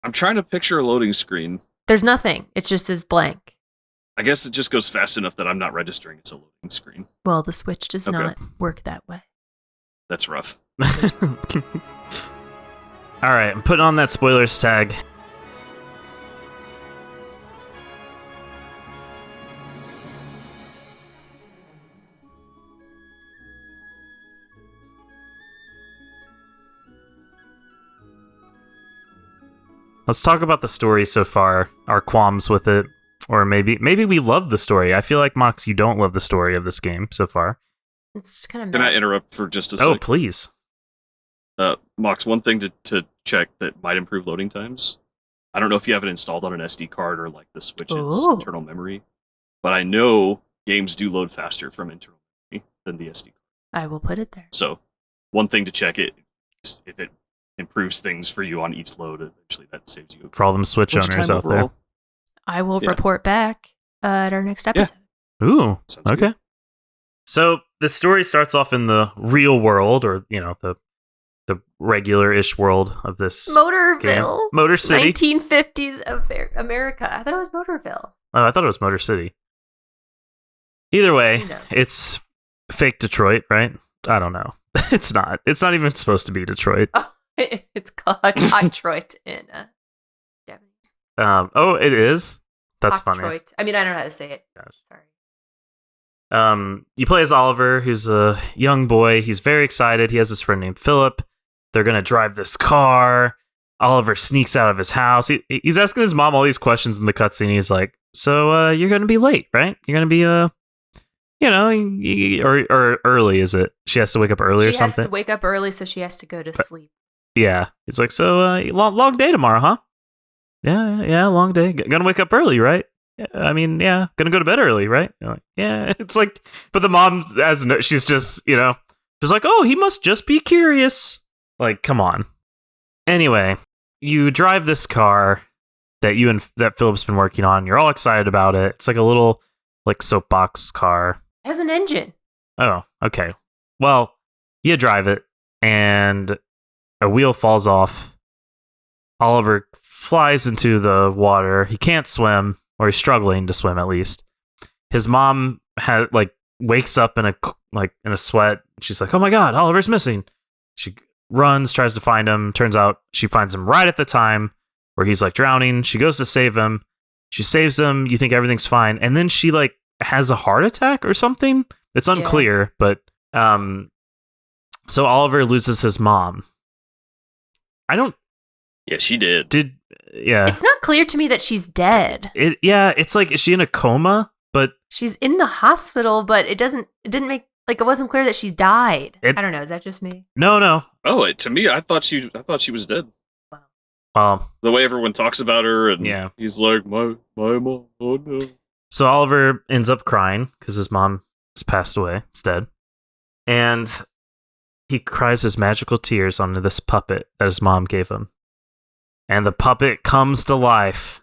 I'm trying to picture a loading screen. there's nothing. It just is blank. I guess it just goes fast enough that I'm not registering it's a loading screen. Well, the Switch does Okay. not work that way. That's rough. All right, I'm putting on that spoilers tag. Let's talk about the story so far, our qualms with it, or maybe we love the story. I feel like, Mox, you don't love the story of this game so far. It's just kind of. Can I interrupt for just a Oh, sec? please. Mox, one thing to check that might improve loading times. I don't know if you have it installed on an SD card or like the Switch's Ooh. internal memory, but I know games do load faster from internal memory than the SD card. I will put it there. So, one thing to check it if it improves things for you on each load, eventually that saves you. For all them Switch much owners time out overall. I will Yeah. report back at our next episode. there. Ooh, Sounds okay. good. So the story starts off in the real world, or the regular-ish world of this Motorville. game. Motor City. 1950s America. I thought it was Motorville. Oh, I thought it was Motor City. Either way, Who knows? it's fake Detroit, right? I don't know. It's not. It's not even supposed to be Detroit. Oh, it's called Detroit in Japanese. Oh, it is? That's funny. Detroit. I mean, I don't know how to say it. Gosh. Sorry. You play as Oliver, who's a young boy. He's very excited. He has this friend named Philip. They're going to drive this car. Oliver sneaks out of his house. He's asking his mom all these questions in the cutscene. He's like, so you're going to be late, right? You're going to be, or early, is it? She has to wake up early or She something? has to wake up early, so she has to go to sleep. Yeah. He's like, so long day tomorrow, huh? Yeah, long day. Gonna wake up early, right? I mean, yeah, gonna go to bed early, right? You're like, yeah. It's like, but the mom, she's just, she's like, oh, he must just be curious. Like, come on. Anyway, you drive this car that Philip's been working on. You're all excited about it. It's like a little, like, soapbox car. It has an engine. Oh, okay. Well, you drive it, and a wheel falls off. Oliver flies into the water. He can't swim, or he's struggling to swim at least. His mom wakes up in a sweat. She's like, "Oh my god, Oliver's missing." She runs, tries to find him. Turns out she finds him right at the time where he's like drowning. She goes to save him. She saves him. You think everything's fine, and then she has a heart attack or something. It's unclear, but so Oliver loses his mom. Yeah, she did. It's not clear to me that she's dead. It's like, is she in a coma? But She's in the hospital, but it didn't make, it wasn't clear that she died. I don't know. Is that just me? no. Oh, to me, I thought she was dead. Well, The way everyone talks about her, and Yeah. he's like, my mom, oh no. so Oliver ends up crying because his mom has passed away. Is dead. And he cries his magical tears onto this puppet that his mom gave him. And the puppet comes to life.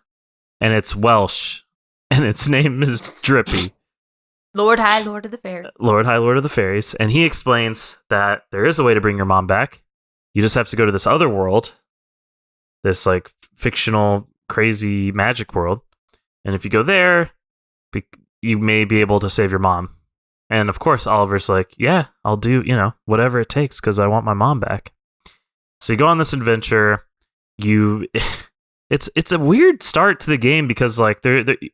And it's Welsh. And its name is Drippy. Lord High Lord of the Fairies. Lord High Lord of the Fairies. And he explains that there is a way to bring your mom back. You just have to go to this other world. This fictional, crazy magic world. And if you go there, you may be able to save your mom. And of course, Oliver's like, yeah, I'll do, whatever it takes because I want my mom back. So you go on this adventure. It's a weird start to the game because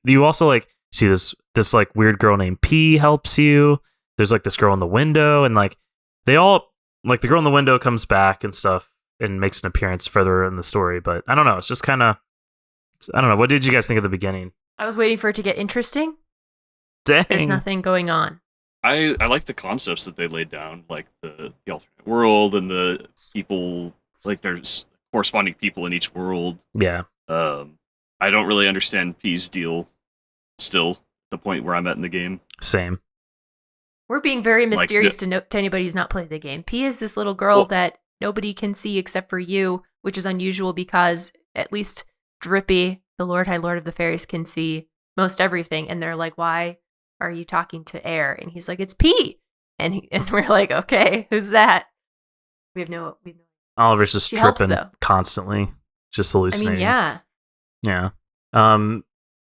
you also see this weird girl named P helps you. There's this girl in the window, and they all the girl in the window comes back and stuff and makes an appearance further in the story. But I don't know. It's just kind of, I don't know. What did you guys think at the beginning? I was waiting for it to get interesting. Dang. There's nothing going on. I like the concepts that they laid down, like the alternate world and the people, there's corresponding people in each world. Yeah. I don't really understand P's deal still. the point where I'm at in the game. Same. We're being very mysterious to anybody who's not played the game. P is this little girl that nobody can see except for you, which is unusual because at least Drippy, the Lord High Lord of the Fairies, can see most everything. And they're like, why are you talking to air? And he's like, it's P. And we're like, okay, who's that? We have no. Oliver's just tripping constantly, just hallucinating. I mean, yeah.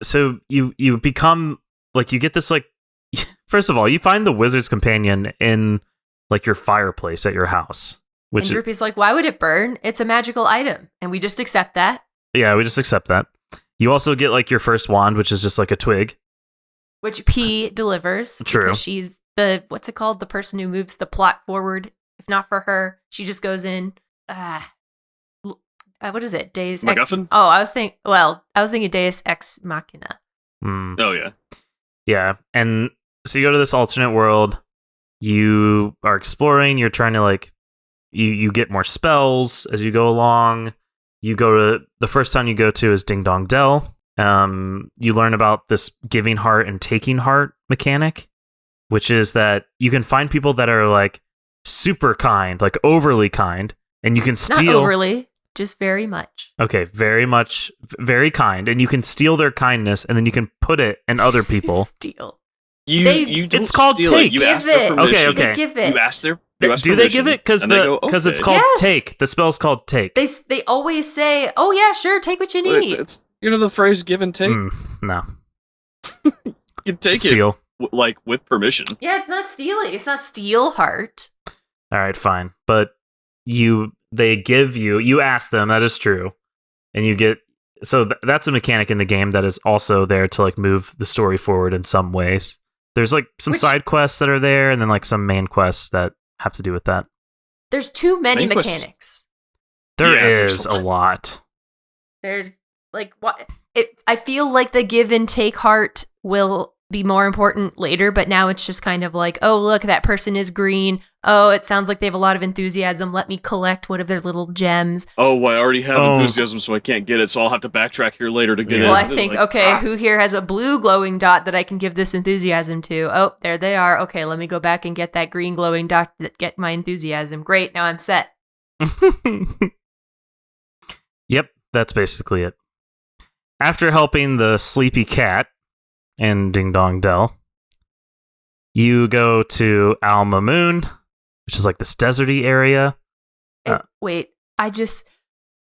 So you become like, you get this like, first of all, you find the wizard's companion in like your fireplace at your house. And Drippy's like, why would it burn? It's a magical item. And we just accept that. Yeah, we just accept that. You also get like your first wand, which is just like a twig. Which P delivers. True. Because she's what's it called? The person who moves the plot forward. If not for her, she just goes in. What is it? Deus MacGuffin? Ex. Oh, I was thinking Deus Ex Machina. Oh, yeah. Yeah. And so you go to this alternate world. You are exploring. You're trying to like, you get more spells as you go along. You go to, the first town you go to is Ding Dong Dell. You learn about this giving heart and taking heart mechanic, which is that you can find people that are like super kind, like overly kind, and you can steal. Not overly, just very much. Okay, very much, very kind, and you can steal their kindness, and then you can put it in other people. Steal. You don't it's called steal take. it. You Give ask their it. permission. Okay. They give it. You ask their Do they give it? Because it's called Yes. take. The spell's called take. They always say, "Oh yeah, sure, take what you need." It's, the phrase "give and take." No. You can take Steal. it like with permission. Yeah, it's not stealing. It's not steal heart. All right, fine. But they give you ask them, that is true. And you get, so that's a mechanic in the game that is also there to like move the story forward in some ways. There's like some side quests that are there, and then like some main quests that have to do with that. There's too many Main quests. mechanics. There is a lot. There's like what I feel like the give and take heart will be more important later, but now it's just kind of like, oh look, that person is green. Oh, it sounds like they have a lot of enthusiasm. Let me collect one of their little gems. Oh, I already have enthusiasm, so I can't get it, so I'll have to backtrack here later to get it. Well, I think, who here has a blue glowing dot that I can give this enthusiasm to? Oh, there they are. Okay, let me go back and get that green glowing dot that get my enthusiasm. Great, now I'm set. Yep, that's basically it. After helping the sleepy cat in Ding Dong Dell, you go to Al Mamoon, which is like this deserty area. Wait, What?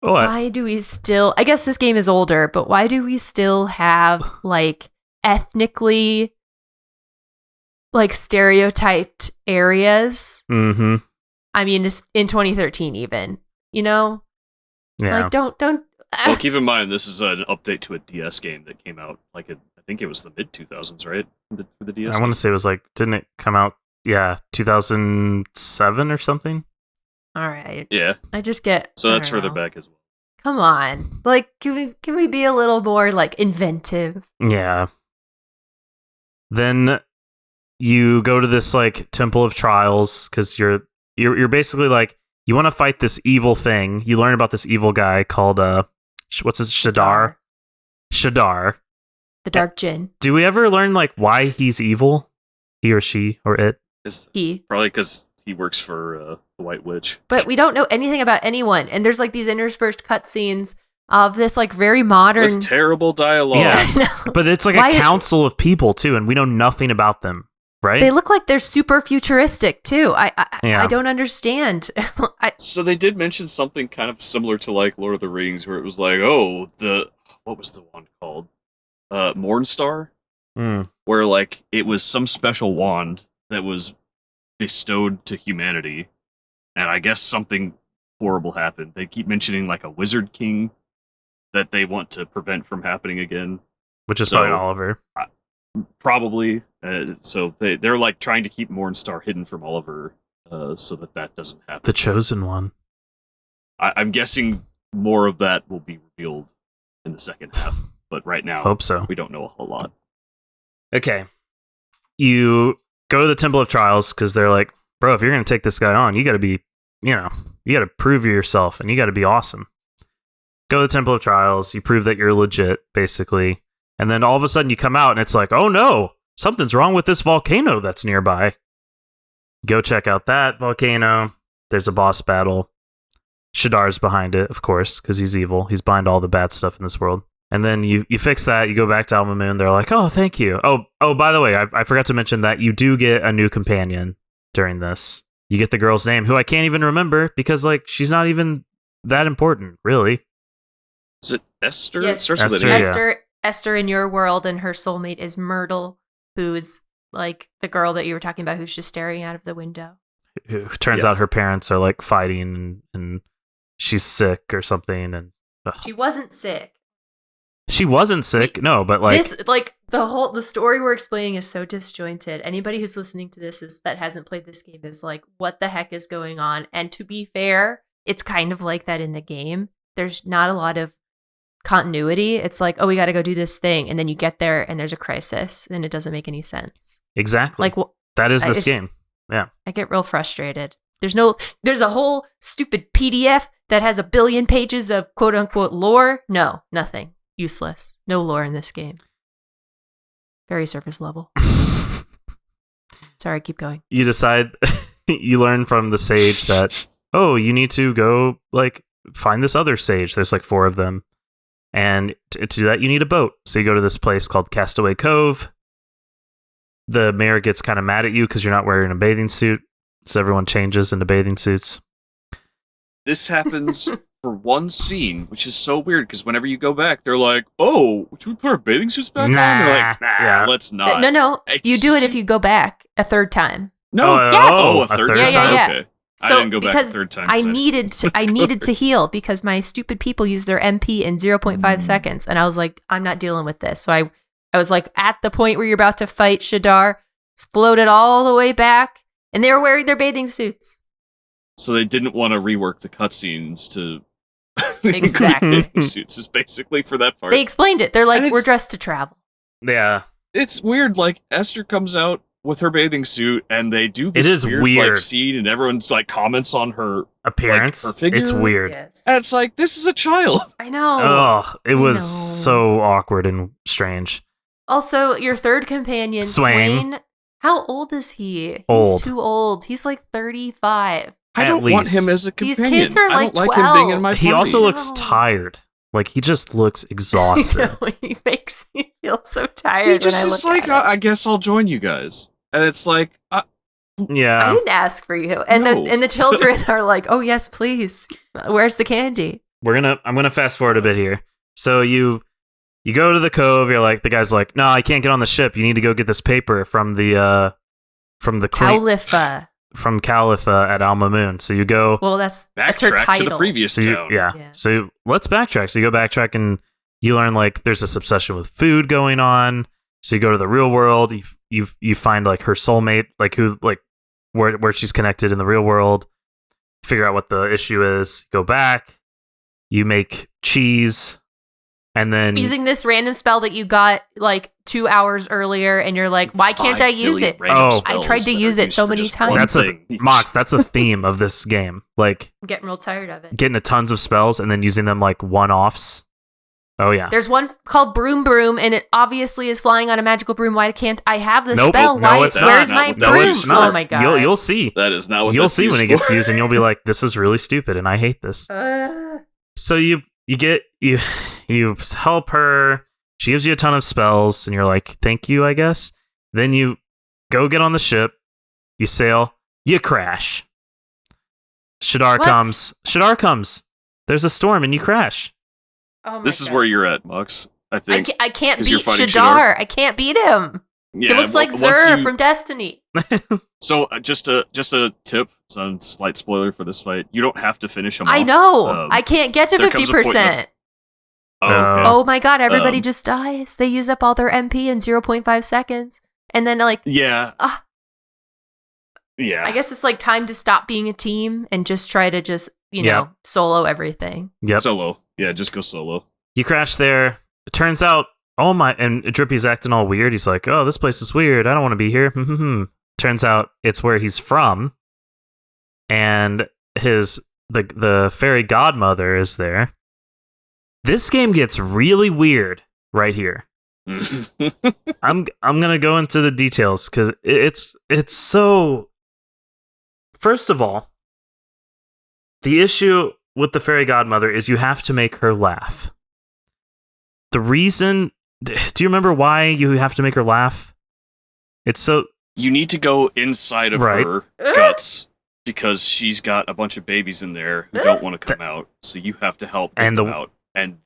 why do we still, I guess this game is older, but why do we still have like ethnically like stereotyped areas? Mm-hmm. I mean, it's in 2013 even, Yeah. Like don't Well, keep in mind, this is an update to a DS game that came out, I think it was the mid-2000s, right? For the DS I want to say it was like, didn't it come out, 2007 or something? All right. Yeah. I just get So that's I don't further know. back as well. Come on. Like can we be a little more like inventive? Yeah. Then you go to this like Temple of Trials because you're basically like, you want to fight this evil thing. You learn about this evil guy called what's his Shadar. The Dark Djinn. Do we ever learn like why he's evil? He or she or it? He. Probably because he works for the White Witch. But we don't know anything about anyone. And there's like these interspersed cutscenes of this like very modern. With terrible dialogue. Yeah. I know. But it's like Why- a council of people too, and we know nothing about them, right? They look like they're super futuristic too. Yeah. I don't understand. So they did mention something kind of similar to like Lord of the Rings, where it was like, what was the one called? Mornstar? Mm. Where like it was some special wand that was bestowed to humanity, and I guess something horrible happened. They keep mentioning like a wizard king that they want to prevent from happening again. Which is probably Oliver. Probably. So they're like trying to keep Mornstar hidden from Oliver, so that doesn't happen. The chosen one. I'm guessing more of that will be revealed in the second half, but right now, Hope so. we don't know a whole lot. Okay. You go to the Temple of Trials because they're like, bro, if you're going to take this guy on, you got to be, you got to prove yourself and you got to be awesome. Go to the Temple of Trials. You prove that you're legit, basically. And then all of a sudden you come out and it's like, oh no, something's wrong with this volcano that's nearby. Go check out that volcano. There's a boss battle. Shadar's behind it, of course, because he's evil. He's behind all the bad stuff in this world. And then you fix that. You go back to Alma Moon. They're like, oh, thank you. Oh, by the way, I forgot to mention that you do get a new companion during this. You get the girl's name, who I can't even remember because, like, she's not even that important, really. Is it Esther? Yes. It starts with an Esther, A. yeah. Esther in your world, and her soulmate is Myrtle, who's like the girl that you were talking about who's just staring out of the window. Who turns out her parents are, like, fighting and she's sick or something. And She wasn't sick. she wasn't sick, no, but, like... This, like, the story we're explaining is so disjointed. Anybody who's listening to this that hasn't played this game is like, what the heck is going on? And to be fair, it's kind of like that in the game. There's not a lot of continuity. It's like, oh, we got to go do this thing, and then you get there and there's a crisis and it doesn't make any sense. Exactly. Like, that is this game. Yeah. I get real frustrated. There's a whole stupid PDF that has 1 billion pages of quote unquote lore. No, nothing. Useless. No lore in this game. Very surface level. Sorry, keep going. You decide, you learn from the sage that, oh, you need to go, like, find this other sage. There's, like, 4 of them. And to do that, you need a boat. So you go to this place called Castaway Cove. The mayor gets kind of mad at you because you're not wearing a bathing suit. So everyone changes into bathing suits. This happens for one scene, which is so weird because whenever you go back, they're like, "Oh, should we put our bathing suits back on?" They're like, "Nah, Yeah. let's not." No. It's You do it just- if you go back a third time. No. Oh, a third Yeah, time. yeah. Okay. So I didn't go back because a third time. I so needed to heal because my stupid people used their MP in 0.5 seconds, and I was like, I'm not dealing with this. So I was like, at the point where you're about to fight Shadar, floated all the way back, and they were wearing their bathing suits. So they didn't want to rework the cutscenes to Exactly. include bathing suits. Is basically for that part. They explained it. They're like, And we're it's- dressed to travel. Yeah. It's weird. Like Esther comes out with her bathing suit, and they do this It is weird, weird. like, scene, and everyone's like comments on her Appearance. Like, her figure? It's weird. Yes. And it's like, this is a child. I know. Oh, it was know. so awkward and strange. Also, your third companion, Swain. Swain, how old is he? Old. He's too old. He's like 35. I At don't want least. him as a These companion. kids are, I like, don't like him being in 12. my He party. also looks No. tired. Like, he just looks exhausted. He makes me feel so tired He just when I is look like, at it. I guess I'll join you guys. And it's like, I Yeah. didn't ask for you. And No. the children are like, "Oh yes, please. Where's the candy?" I'm gonna fast forward a bit here. So you go to the cove, you're like, the guy's like, no, I can't get on the ship. You need to go get this paper from the queen, Califa. from Califa at Alma Moon. So you go Well, that's her backtrack title. to the previous so you, town. Yeah. So let's backtrack. So you go backtrack and you learn, like, there's this obsession with food going on. So you go to the real world, you find, like, her soulmate, like, who, like, where she's connected in the real world, figure out what the issue is, go back, you make cheese, and then Using this random spell that you got like 2 hours earlier, and you're like, "Why can't I 5 use billion it?" random Oh. spells I tried to that use are it used so for many just times. one that's a thing. Mox, that's a theme of this game. Like, I'm getting real tired of it. getting a tons of spells and then using them like one-offs. Oh yeah. There's one called Broom Broom, and it obviously is flying on a magical broom. Why can't I have the Nope. spell? No, Why? it's Where's not. my No, broom? it's not. Oh my god! You'll see. That is not what You'll that's see when it used gets for. used, and you'll be like, "This is really stupid," and I hate this. So you help her. She gives you a ton of spells, and you're like, "Thank you," I guess. Then you go get on the ship. You sail. You crash. Shadar What? comes. Shadar comes. There's a storm, and you crash. Oh my This is God. where you're at, Mux. I think. I can't 'cause you're beat fighting Shadar. I can't beat him. Yeah, He looks like once Zur you- from Destiny. So just a tip, some slight spoiler for this fight. You don't have to finish him I off. know. I can't get to there comes a point in the 50%. Oh, okay. Oh my god, everybody Um, just dies. They use up all their MP in 0.5 seconds. And then, like, Yeah. Ah. Yeah. I guess it's like time to stop being a team and just try to just, you Yep. know, solo everything. Yep. Solo. Yeah, just go solo. You crash there. It turns out, oh my, and Drippy's acting all weird. He's like, oh, this place is weird. I don't want to be here. Turns out it's where he's from. And the fairy godmother is there. This game gets really weird right here. I'm gonna go into the details because it's so. First of all, the issue with the fairy godmother is you have to make her laugh. The reason, do you remember why you have to make her laugh? It's so You need to go inside of Right. her guts because she's got a bunch of babies in there who don't want to come out. So you have to help get them out. And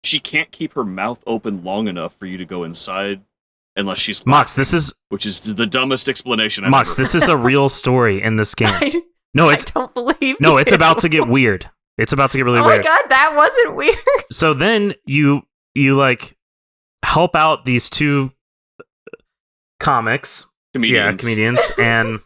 she can't keep her mouth open long enough for you to go inside unless she's Mox. laughing, This is which is the dumbest explanation I've Mox. ever This is a real story in this game. No, I it's don't believe no, you. it's about to get weird. It's about to get really Oh weird. my god, that wasn't weird. So then you like help out these two comics. Comedians. Yeah, comedians. And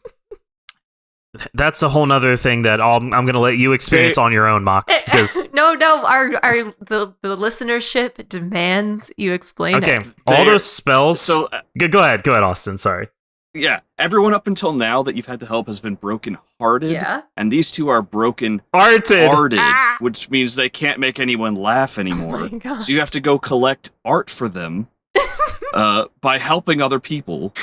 that's a whole nother thing that I'm going to let you experience on your own, Mox. Because no, the listenership demands you explain okay, it. all those spells. So Go ahead, Austin. Sorry. yeah, everyone up until now that you've had to help has been broken-hearted. Yeah. And these two are Arted. broken-hearted, Ah. which means they can't make anyone laugh anymore. Oh my God. So you have to go collect art for them by helping other people.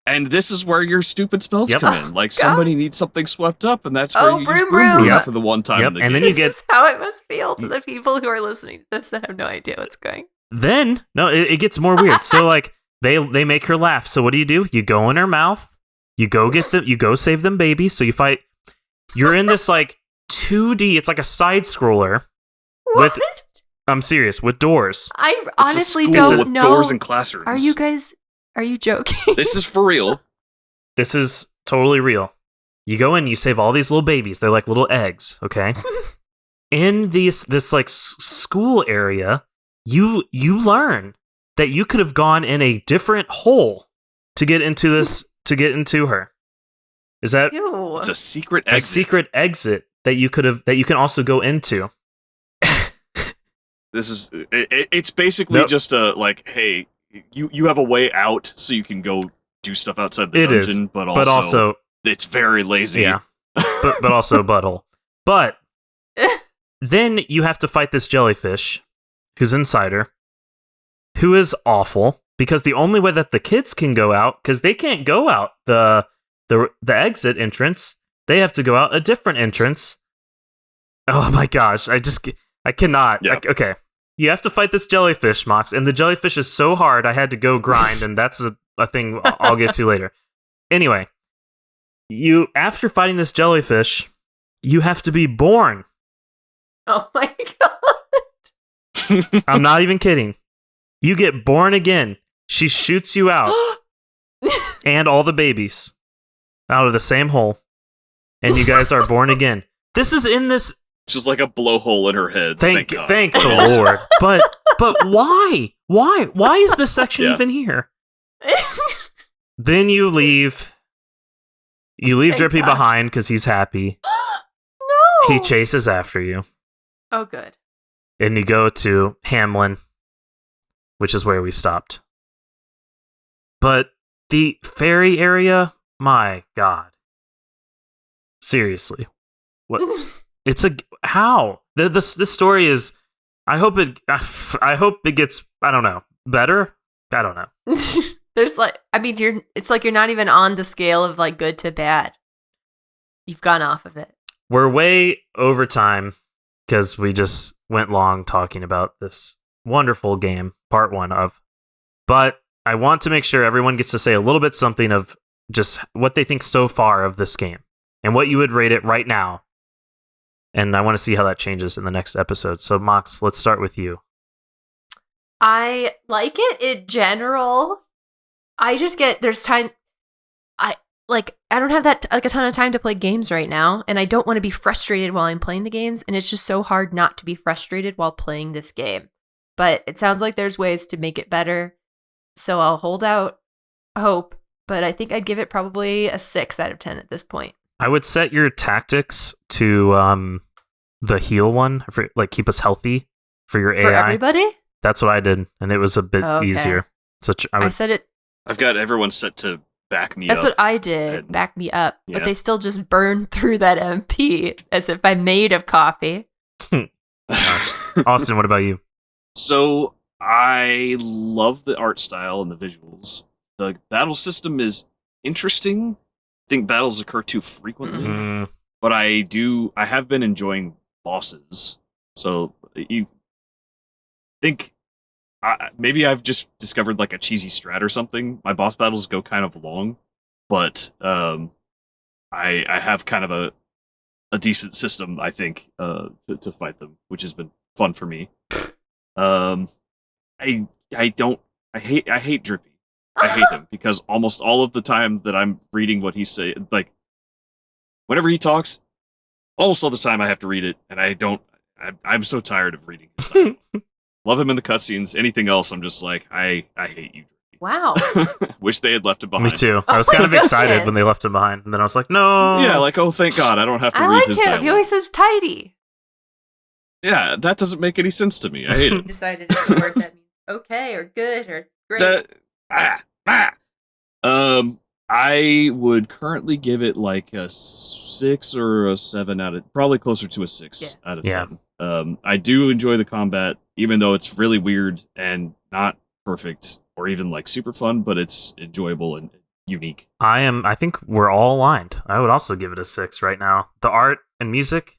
And this is where your stupid spells Yep. come in. Like, somebody needs something swept up, and that's where Oh, you broom, use broom broom. Yep. for the one time Yep, in the and then game. you get- This is how it must feel to the people who are listening to this that have no idea what's going. Then it gets more weird. So like they make her laugh. So what do? You go in her mouth. You go get them. You go save them babies. So you fight. You're in this like 2D. It's like a side scroller. What? I'm serious. With doors. I It's a honestly school don't with know. doors and classrooms. Are you joking? This is for real. This is totally real. You go in. You save all these little babies. They're like little eggs. Okay. In this like school area, you learn that you could have gone in a different hole to get into this. To get into her. Is that Ew. It's a secret a exit. secret exit that you can also go into? This is it's basically Nope. just a like, hey, you have a way out so you can go do stuff outside the It is, dungeon, but but also it's very lazy. yeah, but also butthole. But then you have to fight this jellyfish, who's inside her, who is awful because the only way that the kids can go out, because they can't go out the exit entrance, they have to go out a different entrance. Oh my gosh, I cannot. Yeah. Okay. You have to fight this jellyfish, Mox, and the jellyfish is so hard I had to go grind, and that's a thing I'll get to later. Anyway, after fighting this jellyfish, you have to be born. Oh my god. I'm not even kidding. You get born again. She shoots you out and all the babies out of the same hole, and you guys are born again. This is in this. Just like a blowhole in her head. Thank God. the Lord. But why? Why is this section Yeah. even here? Then you leave. You leave Thank Drippy God. behind because he's happy. No. He chases after you, Oh, good. and you go to Hamlin, which is where we stopped. But the ferry area, my God. Seriously. What? It's how? This story is I hope it gets, I don't know, better? I don't know. There's like, I mean, it's like you're not even on the scale of like good to bad. You've gone off of it. We're way over time because we just went long talking about this wonderful game, part 1 of. But I want to make sure everyone gets to say a little bit something of just what they think so far of this game and what you would rate it right now. And I want to see how that changes in the next episode. So, Mox, let's start with you. I like it in general. I just get there's time. I don't have that like a ton of time to play games right now, and I don't want to be frustrated while I'm playing the games, and it's just so hard not to be frustrated while playing this game. But it sounds like there's ways to make it better, so I'll hold out hope. But I think I'd give it probably a 6 out of 10 at this point. I would set your tactics to the heal one, for, like keep us healthy for your AI. For everybody? That's what I did, and it was a bit Okay. easier. So I I would said it. I've got everyone set to back me That's up. what I did. And- Back me up. Yeah. But they still just burn through that MP as if I'm made of coffee. Austin, what about you? So I love the art style and the visuals. The battle system is interesting. I think battles occur too frequently, but I have been enjoying bosses. So you think maybe I've just discovered like a cheesy strat or something. My boss battles go kind of long, but I have kind of a decent system, I think, to fight them, which has been fun for me. I hate Drippy. I hate him because almost all of the time that I'm reading what he's saying, like whenever he talks, almost all the time I have to read it, and I'm so tired of reading his stuff. Love him in the cutscenes. Anything else, I'm just like, I hate you. Wow. Wish they had left him behind. Me too. I was kind of excited when they left him behind, and then I was like, no. Yeah, like, oh, thank God, I don't have to read his dialogue. He always says tidy. Yeah, that doesn't make any sense to me. I hate it. Decided it's a word that means okay or good or great. I would currently give it like a 6 or a 7 probably closer to a 6 out of 10. I do enjoy the combat, even though it's really weird and not perfect or even like super fun, but it's enjoyable and unique. I think we're all aligned. I would also give it a 6 right now. The art and music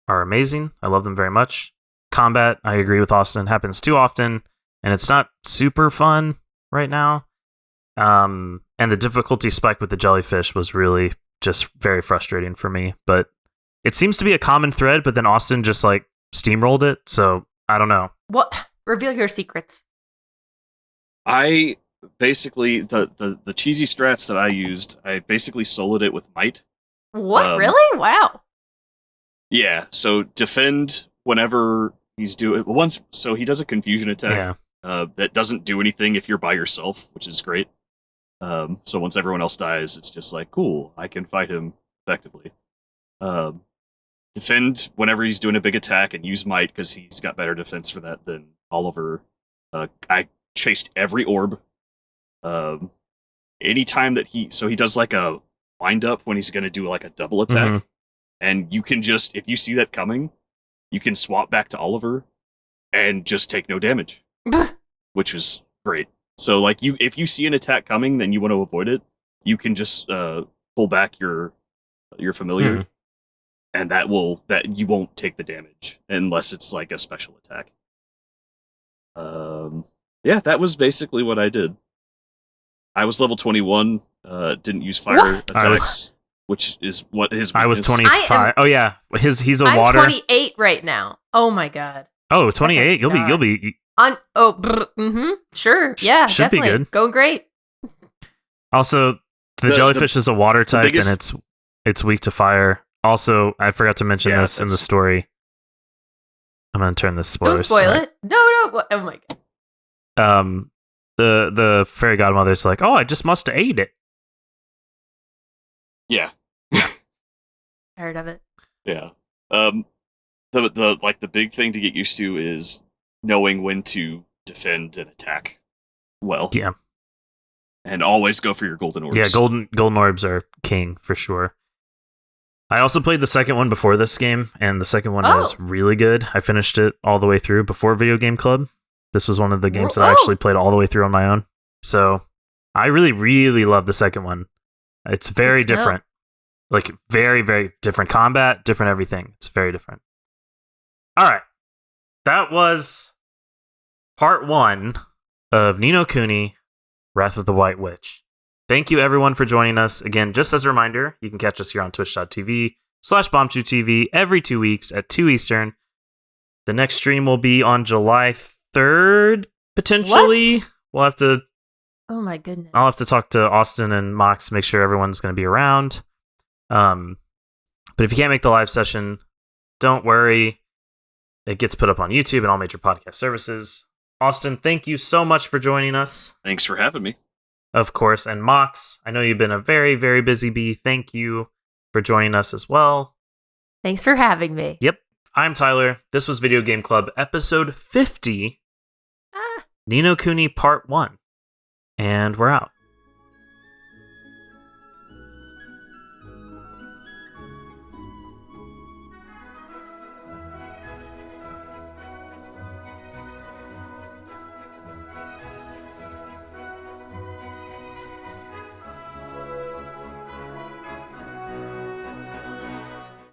are amazing. I love them very much. Combat, I agree with Austin, happens too often, and it's not super fun right now. And the difficulty spike with the jellyfish was really just very frustrating for me. But it seems to be a common thread, but then Austin just like steamrolled it, so I don't know. What? Reveal your secrets. I basically the cheesy strats that I used, I basically soloed it with might. What? Really? Wow. Yeah, so defend whenever he's so he does a confusion attack that doesn't do anything if you're by yourself, which is great. So once everyone else dies, it's just like, cool, I can fight him effectively. Defend whenever he's doing a big attack and use might because he's got better defense for that than Oliver. I chased every orb. Anytime that he does like a wind up when he's going to do like a double attack. And you can just, if you see that coming, you can swap back to Oliver and just take no damage, which was great. So, like, if you see an attack coming, then you want to avoid it, you can just pull back your familiar, and that you won't take the damage unless it's like a special attack. Yeah, that was basically what I did. I was level 21, didn't use fire attacks. Which is what his weakness. I was 25. Oh yeah, he's a water. I'm 28 right now. Oh my god. Oh, 28. You'll be on. Sure. Yeah, should definitely. Be good. Going great. Also, the jellyfish is a water type, and it's weak to fire. Also, I forgot to mention this in the story. I'm gonna turn this spoiler. Don't spoil it. No. Oh my god. The fairy godmother's like, oh, I just must have ate it. Yeah. Tired of it. Yeah. The big thing to get used to is knowing when to defend and attack well. Yeah. And always go for your golden orbs. Yeah, golden orbs are king for sure. I also played the second one before this game, and the second one is really good. I finished it all the way through before Video Game Club. This was one of the games that I actually played all the way through on my own. So I really, really love the second one. It's very different. Like, very, very different combat, different everything. It's very different. All right. That was part 1 of Ni no Kuni, Wrath of the White Witch. Thank you, everyone, for joining us. Again, just as a reminder, you can catch us here on twitch.tv/Bombchu TV every 2 weeks at 2 Eastern. The next stream will be on July 3rd, potentially. What? We'll have to... Oh my goodness. I'll have to talk to Austin and Mox to make sure everyone's going to be around. But if you can't make the live session, don't worry. It gets put up on YouTube and all major podcast services. Austin, thank you so much for joining us. Thanks for having me. Of course. And Mox, I know you've been a very, very busy bee. Thank you for joining us as well. Thanks for having me. Yep. I'm Tyler. This was Video Game Club episode 50. Ni no Kuni part 1. And we're out.